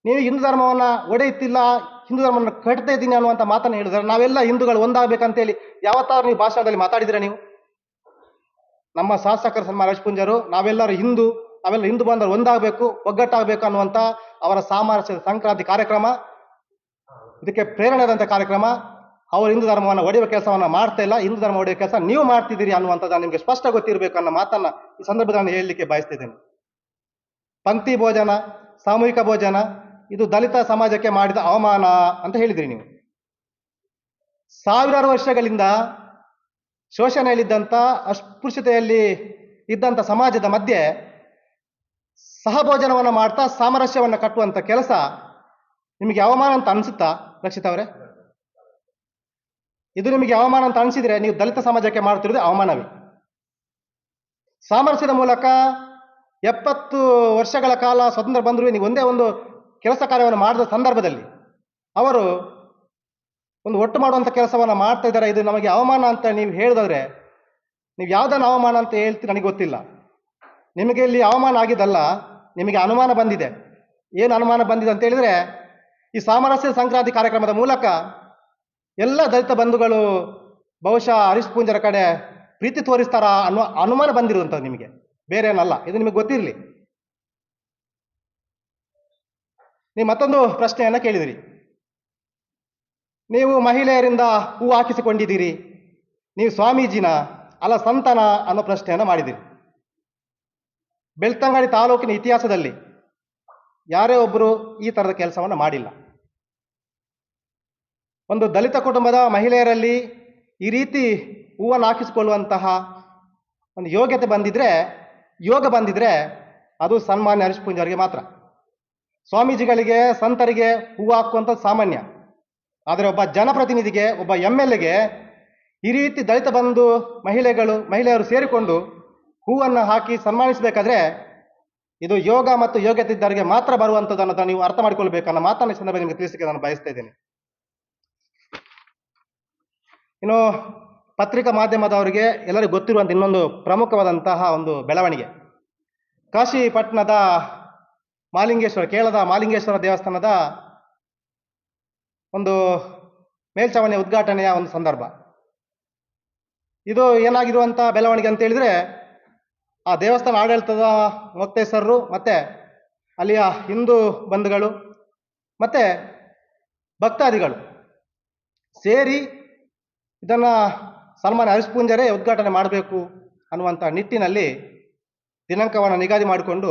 ನೀವು ಹಿಂದೂ ಧರ್ಮವನ್ನು ಒಡೆಯುತ್ತಿಲ್ಲ, ಹಿಂದೂ ಧರ್ಮವನ್ನು ಕಟ್ತಾ ಇದ್ದೀನಿ ಅನ್ನುವಂಥ ಮಾತನ್ನು ಹೇಳಿದ್ರೆ, ನಾವೆಲ್ಲ ಹಿಂದೂಗಳು ಒಂದಾಗಬೇಕಂತೇಳಿ ಯಾವತ್ತಾದ್ರೂ ನೀವು ಭಾಷಣದಲ್ಲಿ ಮಾತಾಡಿದ್ರೆ ನೀವು? ನಮ್ಮ ಶಾಸಕರು ಸನ್ಮಾನ್ಯ ಹರೀಶ್ ಪೂಂಜಾರು, ನಾವೆಲ್ಲರೂ ಹಿಂದೂ ಬಂದರು ಒಂದಾಗಬೇಕು, ಒಗ್ಗಟ್ಟಾಗಬೇಕು ಅನ್ನುವಂಥ ಅವರ ಸಾಮರಸ್ಯದ ಸಂಕ್ರಾಂತಿ ಕಾರ್ಯಕ್ರಮ, ಇದಕ್ಕೆ ಪ್ರೇರಣೆ ಆದಂಥ ಕಾರ್ಯಕ್ರಮ. ಅವರು ಹಿಂದೂ ಧರ್ಮವನ್ನು ಒಡೆಯುವ ಕೆಲಸವನ್ನು ಮಾಡ್ತಾ ಇಲ್ಲ, ಹಿಂದೂ ಧರ್ಮ ಒಡೆಯುವ ಕೆಲಸ ನೀವು ಮಾಡ್ತಿದ್ದೀರಿ ಅನ್ನುವಂಥದ್ದು ನಿಮಗೆ ಸ್ಪಷ್ಟ ಗೊತ್ತಿರಬೇಕು ಅನ್ನೋ ಮಾತನ್ನು ಈ ಸಂದರ್ಭದಲ್ಲಿ ಹೇಳಲಿಕ್ಕೆ ಬಯಸ್ತಿದ್ದೇನೆ. ಪಂಕ್ತಿ ಭೋಜನ, ಸಾಮೂಹಿಕ ಭೋಜನ ಇದು ದಲಿತ ಸಮಾಜಕ್ಕೆ ಮಾಡಿದ ಅವಮಾನ ಅಂತ ಹೇಳಿದ್ರಿ ನೀವು. ಸಾವಿರಾರು ವರ್ಷಗಳಿಂದ ಶೋಷಣೆಯಲ್ಲಿದ್ದಂಥ, ಅಸ್ಪೃಶ್ಯತೆಯಲ್ಲಿ ಇದ್ದಂಥ ಸಮಾಜದ ಮಧ್ಯೆ ಸಹಭೋಜನವನ್ನು ಮಾಡ್ತಾ ಸಾಮರಸ್ಯವನ್ನು ಕಟ್ಟುವಂಥ ಕೆಲಸ ನಿಮಗೆ ಅವಮಾನ ಅಂತ ಅನಿಸುತ್ತಾ ರಕ್ಷಿತ್ ಅವರೇ? ಇದು ನಿಮಗೆ ಅವಮಾನ ಅಂತ ಅನಿಸಿದ್ರೆ ನೀವು ದಲಿತ ಸಮಾಜಕ್ಕೆ ಮಾಡ್ತಿರೋದು ಅವಮಾನವೇ. ಸಾಮರಸ್ಯದ ಮೂಲಕ 70 ವರ್ಷಗಳ ಕಾಲ ಸ್ವತಂತ್ರ ಬಂದರೂ ನೀವು ಒಂದೇ ಒಂದು ಕೆಲಸ ಕಾರ್ಯವನ್ನು ಮಾಡಿದ ಸಂದರ್ಭದಲ್ಲಿ ಅವರು ಒಂದು ಒಟ್ಟು ಮಾಡುವಂಥ ಕೆಲಸವನ್ನು ಮಾಡ್ತಾ ಇದ್ದಾರೆ. ಇದು ನಮಗೆ ಅವಮಾನ ಅಂತ ನೀವು ಹೇಳಿದ್ರೆ ನೀವು ಯಾವುದನ್ನು ಅವಮಾನ ಅಂತ ಹೇಳ್ತೀರಿ ನನಗೆ ಗೊತ್ತಿಲ್ಲ. ನಿಮಗೆ ಇಲ್ಲಿ ಅವಮಾನ ಆಗಿದ್ದಲ್ಲ, ನಿಮಗೆ ಅನುಮಾನ ಬಂದಿದೆ. ಏನು ಅನುಮಾನ ಬಂದಿದೆ ಅಂತ ಹೇಳಿದರೆ, ಈ ಸಾಮರಸ್ಯ ಸಂಕ್ರಾಂತಿ ಕಾರ್ಯಕ್ರಮದ ಮೂಲಕ ಎಲ್ಲ ದಲಿತ ಬಂಧುಗಳು ಬಹುಶಃ ಹರೀಶ್ ಪೂಂಜರ ಕಡೆ ಪ್ರೀತಿ ತೋರಿಸ್ತಾರ ಅನ್ನೋ ಅನುಮಾನ ಬಂದಿರುವಂಥದ್ದು ನಿಮಗೆ, ಬೇರೆ ಏನಲ್ಲ. ಇದು ನಿಮಗೆ ಗೊತ್ತಿರಲಿ. ನೀವು ಮತ್ತೊಂದು ಪ್ರಶ್ನೆಯನ್ನು ಕೇಳಿದಿರಿ. ನೀವು ಮಹಿಳೆಯರಿಂದ ಹೂ ಹಾಕಿಸಿಕೊಂಡಿದ್ದೀರಿ, ನೀವು ಸ್ವಾಮೀಜಿನ ಅಲ್ಲ ಸಂತನ ಅನ್ನೋ ಪ್ರಶ್ನೆಯನ್ನು ಮಾಡಿದಿರಿ. ಬೆಳ್ತಂಗಡಿ ತಾಲೂಕಿನ ಇತಿಹಾಸದಲ್ಲಿ ಯಾರೇ ಒಬ್ಬರು ಈ ಥರದ ಕೆಲಸವನ್ನು ಮಾಡಿಲ್ಲ. ಒಂದು ದಲಿತ ಕುಟುಂಬದ ಮಹಿಳೆಯರಲ್ಲಿ ಈ ರೀತಿ ಹೂವನ್ನು ಹಾಕಿಸಿಕೊಳ್ಳುವಂತಹ ಒಂದು ಯೋಗ್ಯತೆ ಯೋಗ ಬಂದಿದ್ರೆ ಅದು ಸನ್ಮಾನ್ಯ ಹರೀಶ್ ಪೂಂಜಾರಿಗೆ ಮಾತ್ರ. ಸ್ವಾಮೀಜಿಗಳಿಗೆ, ಸಂತರಿಗೆ ಹೂವು ಹಾಕುವಂಥದ್ದು ಸಾಮಾನ್ಯ. ಆದರೆ ಒಬ್ಬ ಜನಪ್ರತಿನಿಧಿಗೆ, ಒಬ್ಬ MLAಗೆ ಈ ರೀತಿ ದಲಿತ ಬಂಧು ಮಹಿಳೆಯರು ಸೇರಿಕೊಂಡು ಹೂವನ್ನು ಹಾಕಿ ಸನ್ಮಾನಿಸಬೇಕಾದ್ರೆ ಇದು ಯೋಗ ಮತ್ತು ಯೋಗ್ಯತೆ ಇದ್ದವರಿಗೆ ಮಾತ್ರ ಬರುವಂಥದ್ದು ಅನ್ನೋದನ್ನು ನೀವು ಅರ್ಥ ಮಾಡಿಕೊಳ್ಬೇಕನ್ನೋ ಮಾತನ್ನು ಈ ಸಂದರ್ಭ ನಿಮಗೆ ತಿಳಿಸಲಿಕ್ಕೆ ನಾನು ಬಯಸ್ತಾ ಇದ್ದೇನೆ. ಇನ್ನು ಪತ್ರಿಕಾ ಮಾಧ್ಯಮದವರಿಗೆ ಎಲ್ಲರಿಗೂ ಗೊತ್ತಿರುವಂಥ ಇನ್ನೊಂದು ಪ್ರಮುಖವಾದಂತಹ ಒಂದು ಬೆಳವಣಿಗೆ, ಕಾಶಿ ಪಟ್ಟಣದ ಕೇರಳದ ಮಾಲಿಂಗೇಶ್ವರ ದೇವಸ್ಥಾನದ ಒಂದು ಮೇಲ್ಛಾವಣಿಯ ಉದ್ಘಾಟನೆಯ ಒಂದು ಸಂದರ್ಭ. ಇದು ಏನಾಗಿರುವಂಥ ಬೆಳವಣಿಗೆ ಅಂತ ಹೇಳಿದರೆ, ಆ ದೇವಸ್ಥಾನ ಆಡಳಿತದ ಮೊಕ್ತೇಸರರು ಮತ್ತು ಅಲ್ಲಿಯ ಹಿಂದೂ ಬಂಧುಗಳು ಮತ್ತು ಭಕ್ತಾದಿಗಳು ಸೇರಿ ಇದನ್ನು ಸನ್ಮಾನ್ಯ ಹರೀಶ್ ಪೂಂಜರೇ ಉದ್ಘಾಟನೆ ಮಾಡಬೇಕು ಅನ್ನುವಂಥ ನಿಟ್ಟಿನಲ್ಲಿ ದಿನಾಂಕವನ್ನು ನಿಗದಿ ಮಾಡಿಕೊಂಡು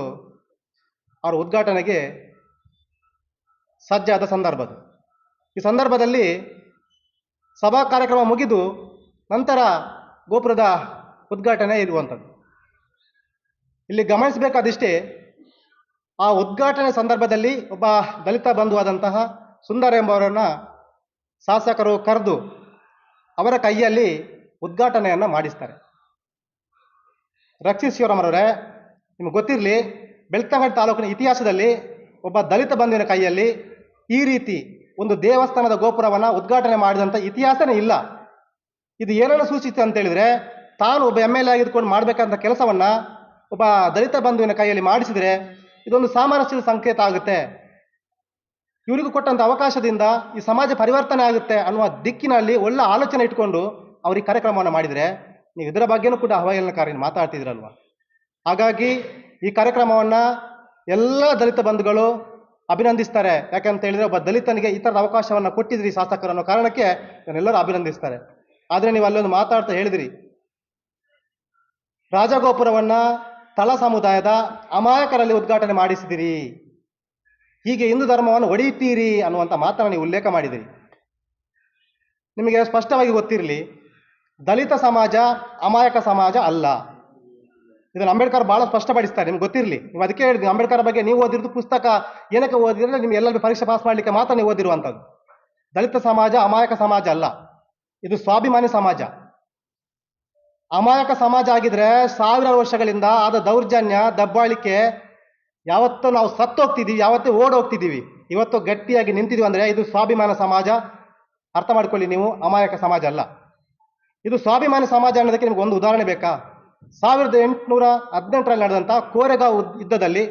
ಅವರ ಉದ್ಘಾಟನೆಗೆ ಸಜ್ಜಾದ ಸಂದರ್ಭ. ಈ ಸಂದರ್ಭದಲ್ಲಿ ಸಭಾ ಕಾರ್ಯಕ್ರಮ ಮುಗಿದು ನಂತರ ಗೋಪುರದ ಉದ್ಘಾಟನೆ ಇರುವಂಥದ್ದು. ಇಲ್ಲಿ ಗಮನಿಸಬೇಕಾದಿಷ್ಟೇ, ಆ ಉದ್ಘಾಟನೆ ಸಂದರ್ಭದಲ್ಲಿ ಒಬ್ಬ ದಲಿತ ಬಂಧುವಾದಂತಹ ಸುಂದರ ಎಂಬವರನ್ನು ಶಾಸಕರು ಕರೆದು ಅವರ ಕೈಯಲ್ಲಿ ಉದ್ಘಾಟನೆಯನ್ನು ಮಾಡಿಸ್ತಾರೆ. ರಕ್ಷಿತ್ ಶಿವರಾಮರವರೇ, ನಿಮಗೆ ಗೊತ್ತಿರಲಿ, ಬೆಳ್ತಂಗಡಿ ತಾಲೂಕಿನ ಇತಿಹಾಸದಲ್ಲಿ ಒಬ್ಬ ದಲಿತ ಬಂಧುವಿನ ಕೈಯಲ್ಲಿ ಈ ರೀತಿ ಒಂದು ದೇವಸ್ಥಾನದ ಗೋಪುರವನ್ನು ಉದ್ಘಾಟನೆ ಮಾಡಿದಂಥ ಇತಿಹಾಸನೇ ಇಲ್ಲ. ಇದು ಏನನ್ನು ಸೂಚಿಸುತ್ತೆ ಅಂತ ಹೇಳಿದ್ರೆ, ತಾನು ಒಬ್ಬ MLA ಆಗಿದ್ಕೊಂಡು ಮಾಡಬೇಕಂತ ಕೆಲಸವನ್ನು ಒಬ್ಬ ದಲಿತ ಬಂಧುವಿನ ಕೈಯಲ್ಲಿ ಮಾಡಿಸಿದರೆ ಇದೊಂದು ಸಾಮರಸ್ಯದ ಸಂಕೇತ ಆಗುತ್ತೆ, ಇವರಿಗೂ ಕೊಟ್ಟಂಥ ಅವಕಾಶದಿಂದ ಈ ಸಮಾಜ ಪರಿವರ್ತನೆ ಆಗುತ್ತೆ ಅನ್ನುವ ದಿಕ್ಕಿನಲ್ಲಿ ಒಳ್ಳೆ ಆಲೋಚನೆ ಇಟ್ಕೊಂಡು ಅವ್ರಿಗೆ ಕಾರ್ಯಕ್ರಮವನ್ನು ಮಾಡಿದರೆ ನೀವು ಇದರ ಬಗ್ಗೆನೂ ಕೂಡ ಅವಹೇಳನಕಾರಿ ಮಾತಾಡ್ತಿದ್ರಲ್ವ. ಹಾಗಾಗಿ ಈ ಕಾರ್ಯಕ್ರಮವನ್ನು ಎಲ್ಲ ದಲಿತ ಬಂಧುಗಳು ಅಭಿನಂದಿಸ್ತಾರೆ. ಯಾಕಂತ ಹೇಳಿದ್ರೆ ಒಬ್ಬ ದಲಿತನಿಗೆ ಈ ಥರದ ಅವಕಾಶವನ್ನು ಕೊಟ್ಟಿದ್ರಿ ಶಾಸಕರು ಅನ್ನೋ ಕಾರಣಕ್ಕೆ ಎಲ್ಲರೂ ಅಭಿನಂದಿಸ್ತಾರೆ. ಆದರೆ ನೀವು ಅಲ್ಲೊಂದು ಮಾತಾಡ್ತಾ ಹೇಳಿದಿರಿ, ರಾಜಗೋಪುರವನ್ನು ತಳ ಸಮುದಾಯದ ಅಮಾಯಕರಲ್ಲಿ ಉದ್ಘಾಟನೆ ಮಾಡಿಸಿದಿರಿ, ಹೀಗೆ ಹಿಂದೂ ಧರ್ಮವನ್ನು ಒಡೆಯುತ್ತೀರಿ ಅನ್ನುವಂಥ ಮಾತನ್ನು ನೀವು ಉಲ್ಲೇಖ ಮಾಡಿದಿರಿ. ನಿಮಗೆ ಸ್ಪಷ್ಟವಾಗಿ ಗೊತ್ತಿರಲಿ, ದಲಿತ ಸಮಾಜ ಅಮಾಯಕ ಸಮಾಜ ಅಲ್ಲ. ಇದನ್ನು ಅಂಬೇಡ್ಕರ್ ಭಾಳ ಸ್ಪಷ್ಟಪಡಿಸ್ತಾರೆ, ನಿಮ್ಗೆ ಗೊತ್ತಿರಲಿ. ನೀವು ಅದಕ್ಕೆ ಹೇಳಿದ್ವಿ, ಅಂಬೇಡ್ಕರ್ ಬಗ್ಗೆ ನೀವು ಓದಿರೋದು ಪುಸ್ತಕ ಏನಕ್ಕೆ ಓದಿದ್ರೆ ನಿಮ್ಗೆ ಎಲ್ಲರಿಗೂ ಪರೀಕ್ಷೆ ಪಾಸ್ ಮಾಡಲಿಕ್ಕೆ ಮಾತ್ರ ನೀವು ಓದಿರುವಂಥದ್ದು. ದಲಿತ ಸಮಾಜ ಅಮಾಯಕ ಸಮಾಜ ಅಲ್ಲ, ಇದು ಸ್ವಾಭಿಮಾನಿ ಸಮಾಜ. ಅಮಾಯಕ ಸಮಾಜ ಆಗಿದ್ರೆ ಸಾವಿರಾರು ವರ್ಷಗಳಿಂದ ಆದ ದೌರ್ಜನ್ಯ ದಬ್ಬಾಳಿಕೆ ಯಾವತ್ತೂ ನಾವು ಸತ್ತೋಗ್ತಿದ್ದೀವಿ, ಯಾವತ್ತೂ ಓಡೋಗ್ತಿದ್ದೀವಿ. ಇವತ್ತು ಗಟ್ಟಿಯಾಗಿ ನಿಂತಿದ್ದೀವಿ ಅಂದರೆ ಇದು ಸ್ವಾಭಿಮಾನ ಸಮಾಜ. ಅರ್ಥ ಮಾಡ್ಕೊಳ್ಳಿ, ನೀವು ಅಮಾಯಕ ಸಮಾಜ ಅಲ್ಲ, ಇದು ಸ್ವಾಭಿಮಾನಿ ಸಮಾಜ ಅನ್ನೋದಕ್ಕೆ ನಿಮ್ಗೆ ಒಂದು ಉದಾಹರಣೆ ಬೇಕಾ? 1818ರಲ್ಲಿ ನಡೆದಂಥ ಕೋರೆಗಾಂವ್ ಯುದ್ಧದಲ್ಲಿ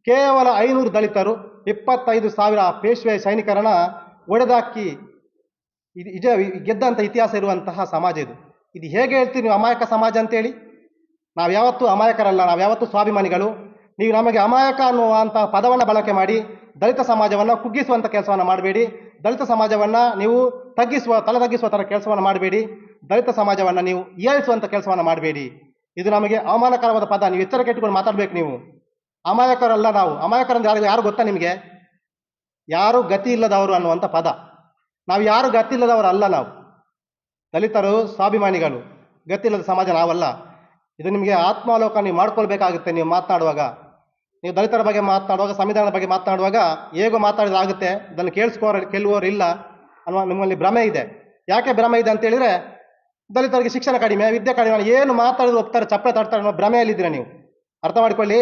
ಕೇವಲ 500 ದಲಿತರು 25,000 ಪೇಶ್ವೆ ಸೈನಿಕರನ್ನ ಒಡೆದಾಕಿ ಗೆದ್ದಂಥ ಇತಿಹಾಸ ಇರುವಂತಹ ಸಮಾಜ ಇದು. ಇದು ಹೇಗೆ ಹೇಳ್ತೀವಿ ನೀವು ಅಮಾಯಕ ಸಮಾಜ ಅಂತೇಳಿ? ನಾವು ಯಾವತ್ತೂ ಅಮಾಯಕರಲ್ಲ, ನಾವು ಯಾವತ್ತೂ ಸ್ವಾಭಿಮಾನಿಗಳು. ನೀವು ನಮಗೆ ಅಮಾಯಕ ಅನ್ನುವಂಥ ಪದವನ್ನು ಬಳಕೆ ಮಾಡಿ ದಲಿತ ಸಮಾಜವನ್ನು ಕುಗ್ಗಿಸುವಂಥ ಕೆಲಸವನ್ನು ಮಾಡಬೇಡಿ. ದಲಿತ ಸಮಾಜವನ್ನು ನೀವು ತಲೆ ತಗ್ಗಿಸುವ ಥರ ಕೆಲಸವನ್ನು ಮಾಡಬೇಡಿ. ದಲಿತ ಸಮಾಜವನ್ನು ನೀವು ಏಳಿಸುವಂಥ ಕೆಲಸವನ್ನು ಮಾಡಬೇಡಿ. ಇದು ನಮಗೆ ಅವಮಾನಕರವಾದ ಪದ. ನೀವು ಎಚ್ಚರಿಕೆ ಇಟ್ಟುಕೊಂಡು ಮಾತಾಡಬೇಕು. ನೀವು ಅಮಾಯಕರಲ್ಲ, ನಾವು ಅಮಾಯಕರಂದ್ರೆ ಯಾರು ಗೊತ್ತಾ ನಿಮಗೆ? ಯಾರು ಗತಿ ಇಲ್ಲದವರು ಅನ್ನುವಂಥ ಪದ. ನಾವು ಯಾರು ಗತಿ ಇಲ್ಲದವರು ಅಲ್ಲ. ನಾವು ದಲಿತರು ಸ್ವಾಭಿಮಾನಿಗಳು, ಗತಿಯಿಲ್ಲದ ಸಮಾಜ ನಾವಲ್ಲ. ಇದು ನಿಮಗೆ ಆತ್ಮಾವಲೋಕನ ನೀವು ಮಾಡ್ಕೊಳ್ಬೇಕಾಗುತ್ತೆ. ನೀವು ಮಾತನಾಡುವಾಗ, ನೀವು ದಲಿತರ ಬಗ್ಗೆ ಮಾತನಾಡುವಾಗ, ಸಂವಿಧಾನದ ಬಗ್ಗೆ ಮಾತನಾಡುವಾಗ ಹೇಗೋ ಮಾತಾಡಿದಾಗುತ್ತೆ, ಇದನ್ನು ಕೇಳುವವರು ಇಲ್ಲ ಅನ್ನುವ ನಿಮ್ಮಲ್ಲಿ ಭ್ರಮೆ ಇದೆ. ಯಾಕೆ ಭ್ರಮೆ ಇದೆ ಅಂತ ಹೇಳಿದ್ರೆ, ದಲಿತರಿಗೆ ಶಿಕ್ಷಣ ಕಡಿಮೆ, ವಿದ್ಯೆ ಕಡಿಮೆ, ಏನು ಮಾತಾಡಿದ್ರು ಒಪ್ತಾರೆ, ಚಪ್ಪಳೆ ತಡ್ತಾರೆ ಅನ್ನೋ ಭ್ರಮೆಯಲ್ಲಿದ್ದೀರ ನೀವು. ಅರ್ಥ ಮಾಡಿಕೊಳ್ಳಿ.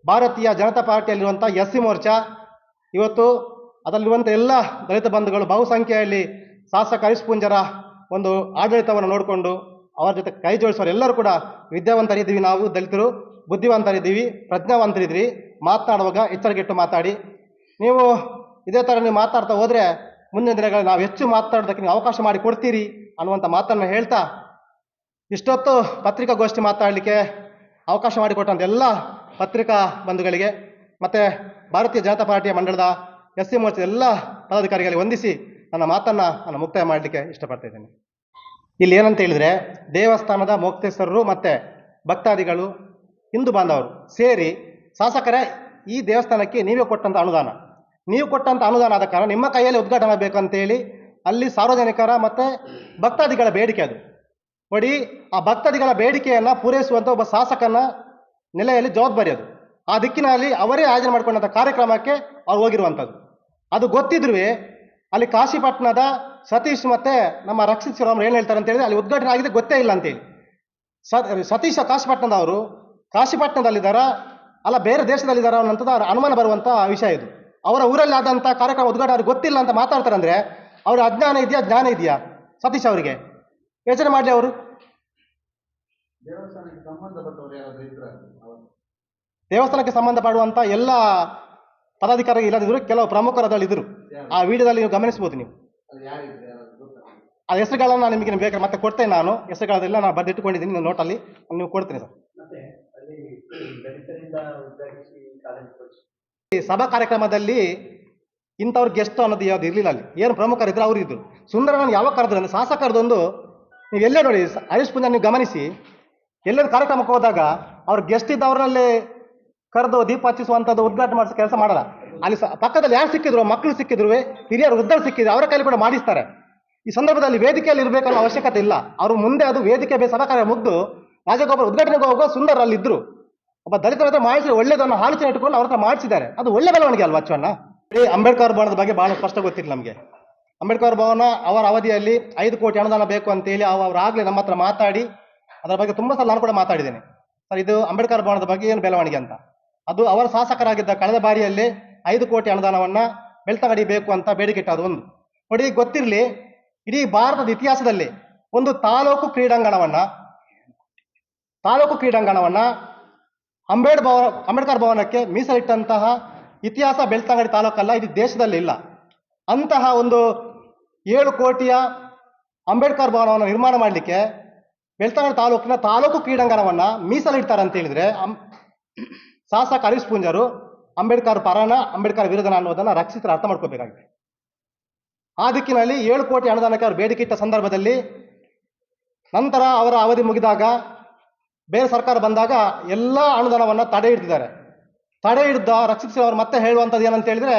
ಭಾರತೀಯ ಜನತಾ ಪಾರ್ಟಿಯಲ್ಲಿರುವಂಥ SC ಮೋರ್ಚಾ ಇವತ್ತು ಅದರಲ್ಲಿರುವಂಥ ಎಲ್ಲ ದಲಿತ ಬಂಧುಗಳು ಬಹುಸಂಖ್ಯೆಯಲ್ಲಿ ಶಾಸಕ ಹರೀಶ್ ಪೂಂಜರ ಒಂದು ಆಡಳಿತವನ್ನು ನೋಡಿಕೊಂಡು ಅವರ ಜೊತೆ ಕೈ ಜೋಡಿಸೋರು ಎಲ್ಲರೂ ಕೂಡ ವಿದ್ಯಾವಂತರಿದ್ದೀವಿ. ನಾವು ದಲಿತರು ಬುದ್ಧಿವಂತರಿದ್ದೀವಿ, ಪ್ರಜ್ಞಾವಂತರಿದ್ದೀವಿ. ಮಾತನಾಡುವಾಗ ಎಚ್ಚರಿಕೆಟ್ಟು ಮಾತಾಡಿ. ನೀವು ಇದೇ ಥರ ನೀವು ಮಾತಾಡ್ತಾ ಹೋದರೆ ಮುಂದಿನ ದಿನಗಳಲ್ಲಿ ನಾವು ಹೆಚ್ಚು ಮಾತಾಡೋದಕ್ಕೆ ನೀವು ಅವಕಾಶ ಮಾಡಿ ಕೊಡ್ತೀರಿ ಅನ್ನುವಂಥ ಮಾತನ್ನು ಹೇಳ್ತಾ, ಇಷ್ಟೊತ್ತು ಪತ್ರಿಕಾಗೋಷ್ಠಿ ಮಾತಾಡಲಿಕ್ಕೆ ಅವಕಾಶ ಮಾಡಿಕೊಟ್ಟಂಥ ಎಲ್ಲ ಪತ್ರಿಕಾ ಬಂಧುಗಳಿಗೆ ಮತ್ತು ಭಾರತೀಯ ಜನತಾ ಪಾರ್ಟಿಯ ಮಂಡಳದ SC ಮೋರ್ಚಾದ ಎಲ್ಲ ಪದಾಧಿಕಾರಿಗಳಿಗೆ ವಂದಿಸಿ ನನ್ನ ಮಾತನ್ನು ನಾನು ಮುಕ್ತಾಯ ಮಾಡಲಿಕ್ಕೆ ಇಷ್ಟಪಡ್ತಾ ಇದ್ದೇನೆ. ಇಲ್ಲಿ ಏನಂತ ಹೇಳಿದರೆ, ದೇವಸ್ಥಾನದ ಮೋಕ್ತೇಶ್ವರರು ಮತ್ತು ಭಕ್ತಾದಿಗಳು ಹಿಂದೂ ಬಾಂಧವರು ಸೇರಿ ಶಾಸಕರೇ ಈ ದೇವಸ್ಥಾನಕ್ಕೆ ನೀವೇ ಕೊಟ್ಟಂಥ ಅನುದಾನ, ನೀವು ಕೊಟ್ಟಂಥ ಅನುದಾನ ಆದ ಕಾರಣ ನಿಮ್ಮ ಕೈಯಲ್ಲಿ ಉದ್ಘಾಟನೆ ಆಗಬೇಕಂತೇಳಿ ಅಲ್ಲಿ ಸಾರ್ವಜನಿಕರ ಮತ್ತು ಭಕ್ತಾದಿಗಳ ಬೇಡಿಕೆ ಅದು. ನೋಡಿ, ಆ ಭಕ್ತಾದಿಗಳ ಬೇಡಿಕೆಯನ್ನು ಪೂರೈಸುವಂಥ ಒಬ್ಬ ಶಾಸಕನ ನೆಲೆಯಲ್ಲಿ ಜವಾಬ್ದಾರಿ ಅದು. ಆ ದಿಕ್ಕಿನಲ್ಲಿ ಅವರೇ ಆಯೋಜನೆ ಮಾಡಿಕೊಂಡಂಥ ಕಾರ್ಯಕ್ರಮಕ್ಕೆ ಅವ್ರು ಹೋಗಿರುವಂಥದ್ದು. ಅದು ಗೊತ್ತಿದ್ರೂ ಅಲ್ಲಿ ಕಾಶಿಪಟ್ಟಣದ ಸತೀಶ್ ಮತ್ತು ನಮ್ಮ ರಕ್ಷಿತ್ ಶಿವರಾಮರು ಏನು ಹೇಳ್ತಾರೆ ಅಂತ ಹೇಳಿದ್ರೆ, ಅಲ್ಲಿ ಉದ್ಘಾಟನೆ ಆಗಿದೆ ಗೊತ್ತೇ ಇಲ್ಲ ಅಂತೇಳಿ. ಸತೀಶ್ ಕಾಶಿಪಟ್ಟಣದವರು ಕಾಶಿಪಟ್ಟಣದಲ್ಲಿದ್ದಾರಾ ಅಲ್ಲ ಬೇರೆ ದೇಶದಲ್ಲಿದ್ದಾರಾ ಅನ್ನೋಂಥದ್ದು ಅವ್ರ ಅನುಮಾನ ಬರುವಂಥ ವಿಷಯ ಇದು. ಅವರ ಊರಲ್ಲಿ ಆದಂಥ ಕಾರ್ಯಕ್ರಮ ಉದ್ಘಾಟನೆ ಅವ್ರಿಗೆ ಗೊತ್ತಿಲ್ಲ ಅಂತ ಮಾತಾಡ್ತಾರೆ ಅಂದರೆ ಅವ್ರ ಅಜ್ಞಾನ ಇದೆಯಾ ಜ್ಞಾನ ಇದೆಯಾ? ಸತೀಶ್ ಅವರಿಗೆ ಯೋಚನೆ ಮಾಡಲಿ. ಅವರು ದೇವಸ್ಥಾನಕ್ಕೆ ಸಂಬಂಧಪಡುವಂಥ ಎಲ್ಲ ಪದಾಧಿಕಾರಿ ಇಲ್ಲದಿದ್ರು ಕೆಲವು ಪ್ರಮುಖರಲ್ಲಿದ್ದರು. ಆ ವಿಡಿಯೋದಲ್ಲಿ ನೀವು ಗಮನಿಸ್ಬೋದು. ನೀವು ಆ ಹೆಸರುಗಳನ್ನು ನಿಮಗೆ ಬೇಕಾದ್ರೆ ಮತ್ತೆ ಕೊಡ್ತೇನೆ. ನಾನು ಹೆಸರುಗಳದೆಲ್ಲ ನಾನು ಬರೆದಿಟ್ಟುಕೊಂಡಿದ್ದೀನಿ, ನೀವು ನೋಟಲ್ಲಿ ನೀವು ಕೊಡ್ತೇನೆ ಸರ್. ಈ ಸಭಾ ಕಾರ್ಯಕ್ರಮದಲ್ಲಿ ಇಂಥವ್ರು ಗೆಸ್ಟ್ ಅನ್ನೋದು ಯಾವ್ದು ಇರಲಿಲ್ಲ. ಅಲ್ಲಿ ಏನು ಪ್ರಮುಖರಿದ್ರು ಅವರು ಇದ್ರು. ಸುಂದರನ ಯಾವಾಗ ಕರೆದ್ರು ಅಂದರೆ ಶಾಸಕರದೊಂದು ನೀವು ಎಲ್ಲೇ ನೋಡಿ, ಹರೀಶ್ ಪೂಂಜಾ ನೀವು ಗಮನಿಸಿ, ಎಲ್ಲರೂ ಕಾರ್ಯಕ್ರಮಕ್ಕೆ ಹೋದಾಗ ಅವ್ರು ಗೆಸ್ಟ್ ಇದ್ದವ್ರನ್ನಲ್ಲಿ ಕರೆದು ದೀಪ ಹಚ್ಚಿಸುವಂಥದ್ದು ಉದ್ಘಾಟನೆ ಮಾಡಿಸೋ ಕೆಲಸ ಮಾಡಲ್ಲ. ಅಲ್ಲಿ ಪಕ್ಕದಲ್ಲಿ ಯಾರು ಸಿಕ್ಕಿದ್ರು, ಮಕ್ಕಳು ಸಿಕ್ಕಿದ್ರು, ಹಿರಿಯರು ವೃದ್ಧರು ಸಿಕ್ಕಿದ್ರು, ಅವರ ಕೈಲಿ ಕೂಡ ಮಾಡಿಸ್ತಾರೆ. ಈ ಸಂದರ್ಭದಲ್ಲಿ ವೇದಿಕೆಯಲ್ಲಿ ಇರಬೇಕನ್ನೋ ಅವಶ್ಯಕತೆ ಇಲ್ಲ. ಅವರು ಮುಂದೆ ಅದು ವೇದಿಕೆ ಸಭಾ ಕಾರ್ಯ ಮುಗ್ದು ರಾಜಗೋಪಾಲ್ ಉದ್ಘಾಟನೆಗೆ ಹೋಗುವ ಸುಂದರ್ ಅಲ್ಲಿ ಇದ್ರು. ಒಬ್ಬ ದಲಿತರ ಹತ್ರ ಮಾಡಿಸಿ ಒಳ್ಳೇದನ್ನು ಆಲೋಚನೆ ಇಟ್ಟುಕೊಂಡು ಅವ್ರ ಹತ್ರ ಮಾಡಿಸಿದ್ದಾರೆ. ಅದು ಒಳ್ಳೆ ಬೆಳವಣಿಗೆ ಅಲ್ವಾ ಅಚ್ಚಣ್ಣ? ಅಂಬೇಡ್ಕರ್ ಭವನದ ಬಗ್ಗೆ ಬಹಳ ಸ್ಪಷ್ಟ ಗೊತ್ತಿಲ್ಲ ನಮಗೆ. ಅಂಬೇಡ್ಕರ್ ಭವನ ಅವರ ಅವಧಿಯಲ್ಲಿ 5 ಕೋಟಿ ಅನುದಾನ ಬೇಕು ಅಂತೇಳಿ ಅವರಾಗಲೇ ನಮ್ಮ ಹತ್ರ ಮಾತಾಡಿ ಅದರ ಬಗ್ಗೆ ತುಂಬ ಸಲ ನಾನು ಕೂಡ ಮಾತಾಡಿದ್ದೇನೆ. ಸರ್, ಇದು ಅಂಬೇಡ್ಕರ್ ಭವನದ ಬಗ್ಗೆ ಏನು ಬೆಳವಣಿಗೆ ಅಂತ. ಅದು ಅವರ ಶಾಸಕರಾಗಿದ್ದ ಕಳೆದ ಬಾರಿಯಲ್ಲಿ 5 ಕೋಟಿ ಅನುದಾನವನ್ನ ಬೆಳ್ತಂಗಡಿ ಬೇಕು ಅಂತ ಬೇಡಿಕೆ ಇಟ್ಟದ್ದು ಒಂದು. ನೋಡಿ, ಗೊತ್ತಿರಲಿ, ಇಡೀ ಭಾರತದ ಇತಿಹಾಸದಲ್ಲಿ ಒಂದು ತಾಲೂಕು ಕ್ರೀಡಾಂಗಣವನ್ನ ಅಂಬೇಡ್ಕರ್ ಭವನಕ್ಕೆ ಮೀಸಲಿಟ್ಟಂತಹ ಇತಿಹಾಸ ಬೆಳ್ತಂಗಡಿ ತಾಲೂಕಲ್ಲ, ಇದು ದೇಶದಲ್ಲಿ ಇಲ್ಲ. ಅಂತಹ ಒಂದು 7 ಕೋಟಿಯ ಅಂಬೇಡ್ಕರ್ ಭವನವನ್ನು ನಿರ್ಮಾಣ ಮಾಡಲಿಕ್ಕೆ ಬೆಳ್ತಂಗಡಿ ತಾಲೂಕಿನ ತಾಲೂಕು ಕ್ರೀಡಾಂಗಣವನ್ನ ಮೀಸಲಿಡ್ತಾರೆ ಅಂತ ಹೇಳಿದ್ರೆ ಶಾಸಕ ಹರೀಶ್ ಪೂಂಜರು ಅಂಬೇಡ್ಕರ್ ಪರನ ಅಂಬೇಡ್ಕರ್ ವಿರೋಧನ ಅನ್ನೋದನ್ನ ರಕ್ಷಿಸಲು ಅರ್ಥ ಮಾಡ್ಕೋಬೇಕಾಗಿದೆ. ಆ ದಿಕ್ಕಿನಲ್ಲಿ 7 ಕೋಟಿ ಅನುದಾನಕ್ಕೆ ಅವರು ಬೇಡಿಕೆ ಇಟ್ಟ ಸಂದರ್ಭದಲ್ಲಿ ನಂತರ ಅವರ ಅವಧಿ ಮುಗಿದಾಗ ಬೇರೆ ಸರ್ಕಾರ ಬಂದಾಗ ಎಲ್ಲ ಅನುದಾನವನ್ನ ತಡೆ ಹಿಡಿದಿದ್ದಾರೆ. ತಡೆ ಹಿಡಿದ ರಕ್ಷಿಸಿ ಅವರು ಮತ್ತೆ ಹೇಳುವಂಥದ್ದು ಏನಂತ ಹೇಳಿದ್ರೆ,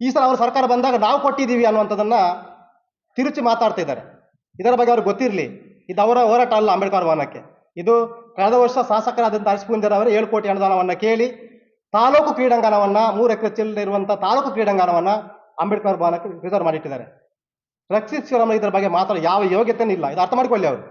ಈ ಸಲ ಅವ್ರ ಸರ್ಕಾರ ಬಂದಾಗ ನಾವು ಕೊಟ್ಟಿದ್ದೀವಿ ಅನ್ನುವಂಥದ್ದನ್ನ ತಿರುಚಿ ಮಾತಾಡ್ತಾ ಇದ್ದಾರೆ. ಇದರ ಬಗ್ಗೆ ಅವ್ರಿಗೆ ಗೊತ್ತಿರಲಿ, ಇದು ಅವರ ಹೋರಾಟ ಅಲ್ಲ ಅಂಬೇಡ್ಕರ್ ಭವನಕ್ಕೆ. ಇದು ಕಳೆದ ವರ್ಷ ಶಾಸಕರಾದಂಥ ಹರೀಶ್ ಪೂಂಜರ್ ಅವರು 7 ಕೋಟಿ ಅನುದಾನವನ್ನ ಕೇಳಿ ತಾಲೂಕು ಕ್ರೀಡಾಂಗಣವನ್ನ 3 ಎಕರೆ ಚಿಲ್ಲರಿರುವಂತಹ ತಾಲೂಕು ಕ್ರೀಡಾಂಗಣವನ್ನ ಅಂಬೇಡ್ಕರ್ ಭವನಕ್ಕೆ ರಿಸರ್ವ್ ಮಾಡಿಟ್ಟಿದ್ದಾರೆ. ರಕ್ಷಿತ್ ಶಿವರಾಮ್ ಇದರ ಬಗ್ಗೆ ಮಾತಾಡೋ ಯಾವ ಯೋಗ್ಯತೆಯೂ ಇಲ್ಲ. ಇದು ಅರ್ಥ ಮಾಡ್ಕೊಳ್ಳಿ ಅವರು.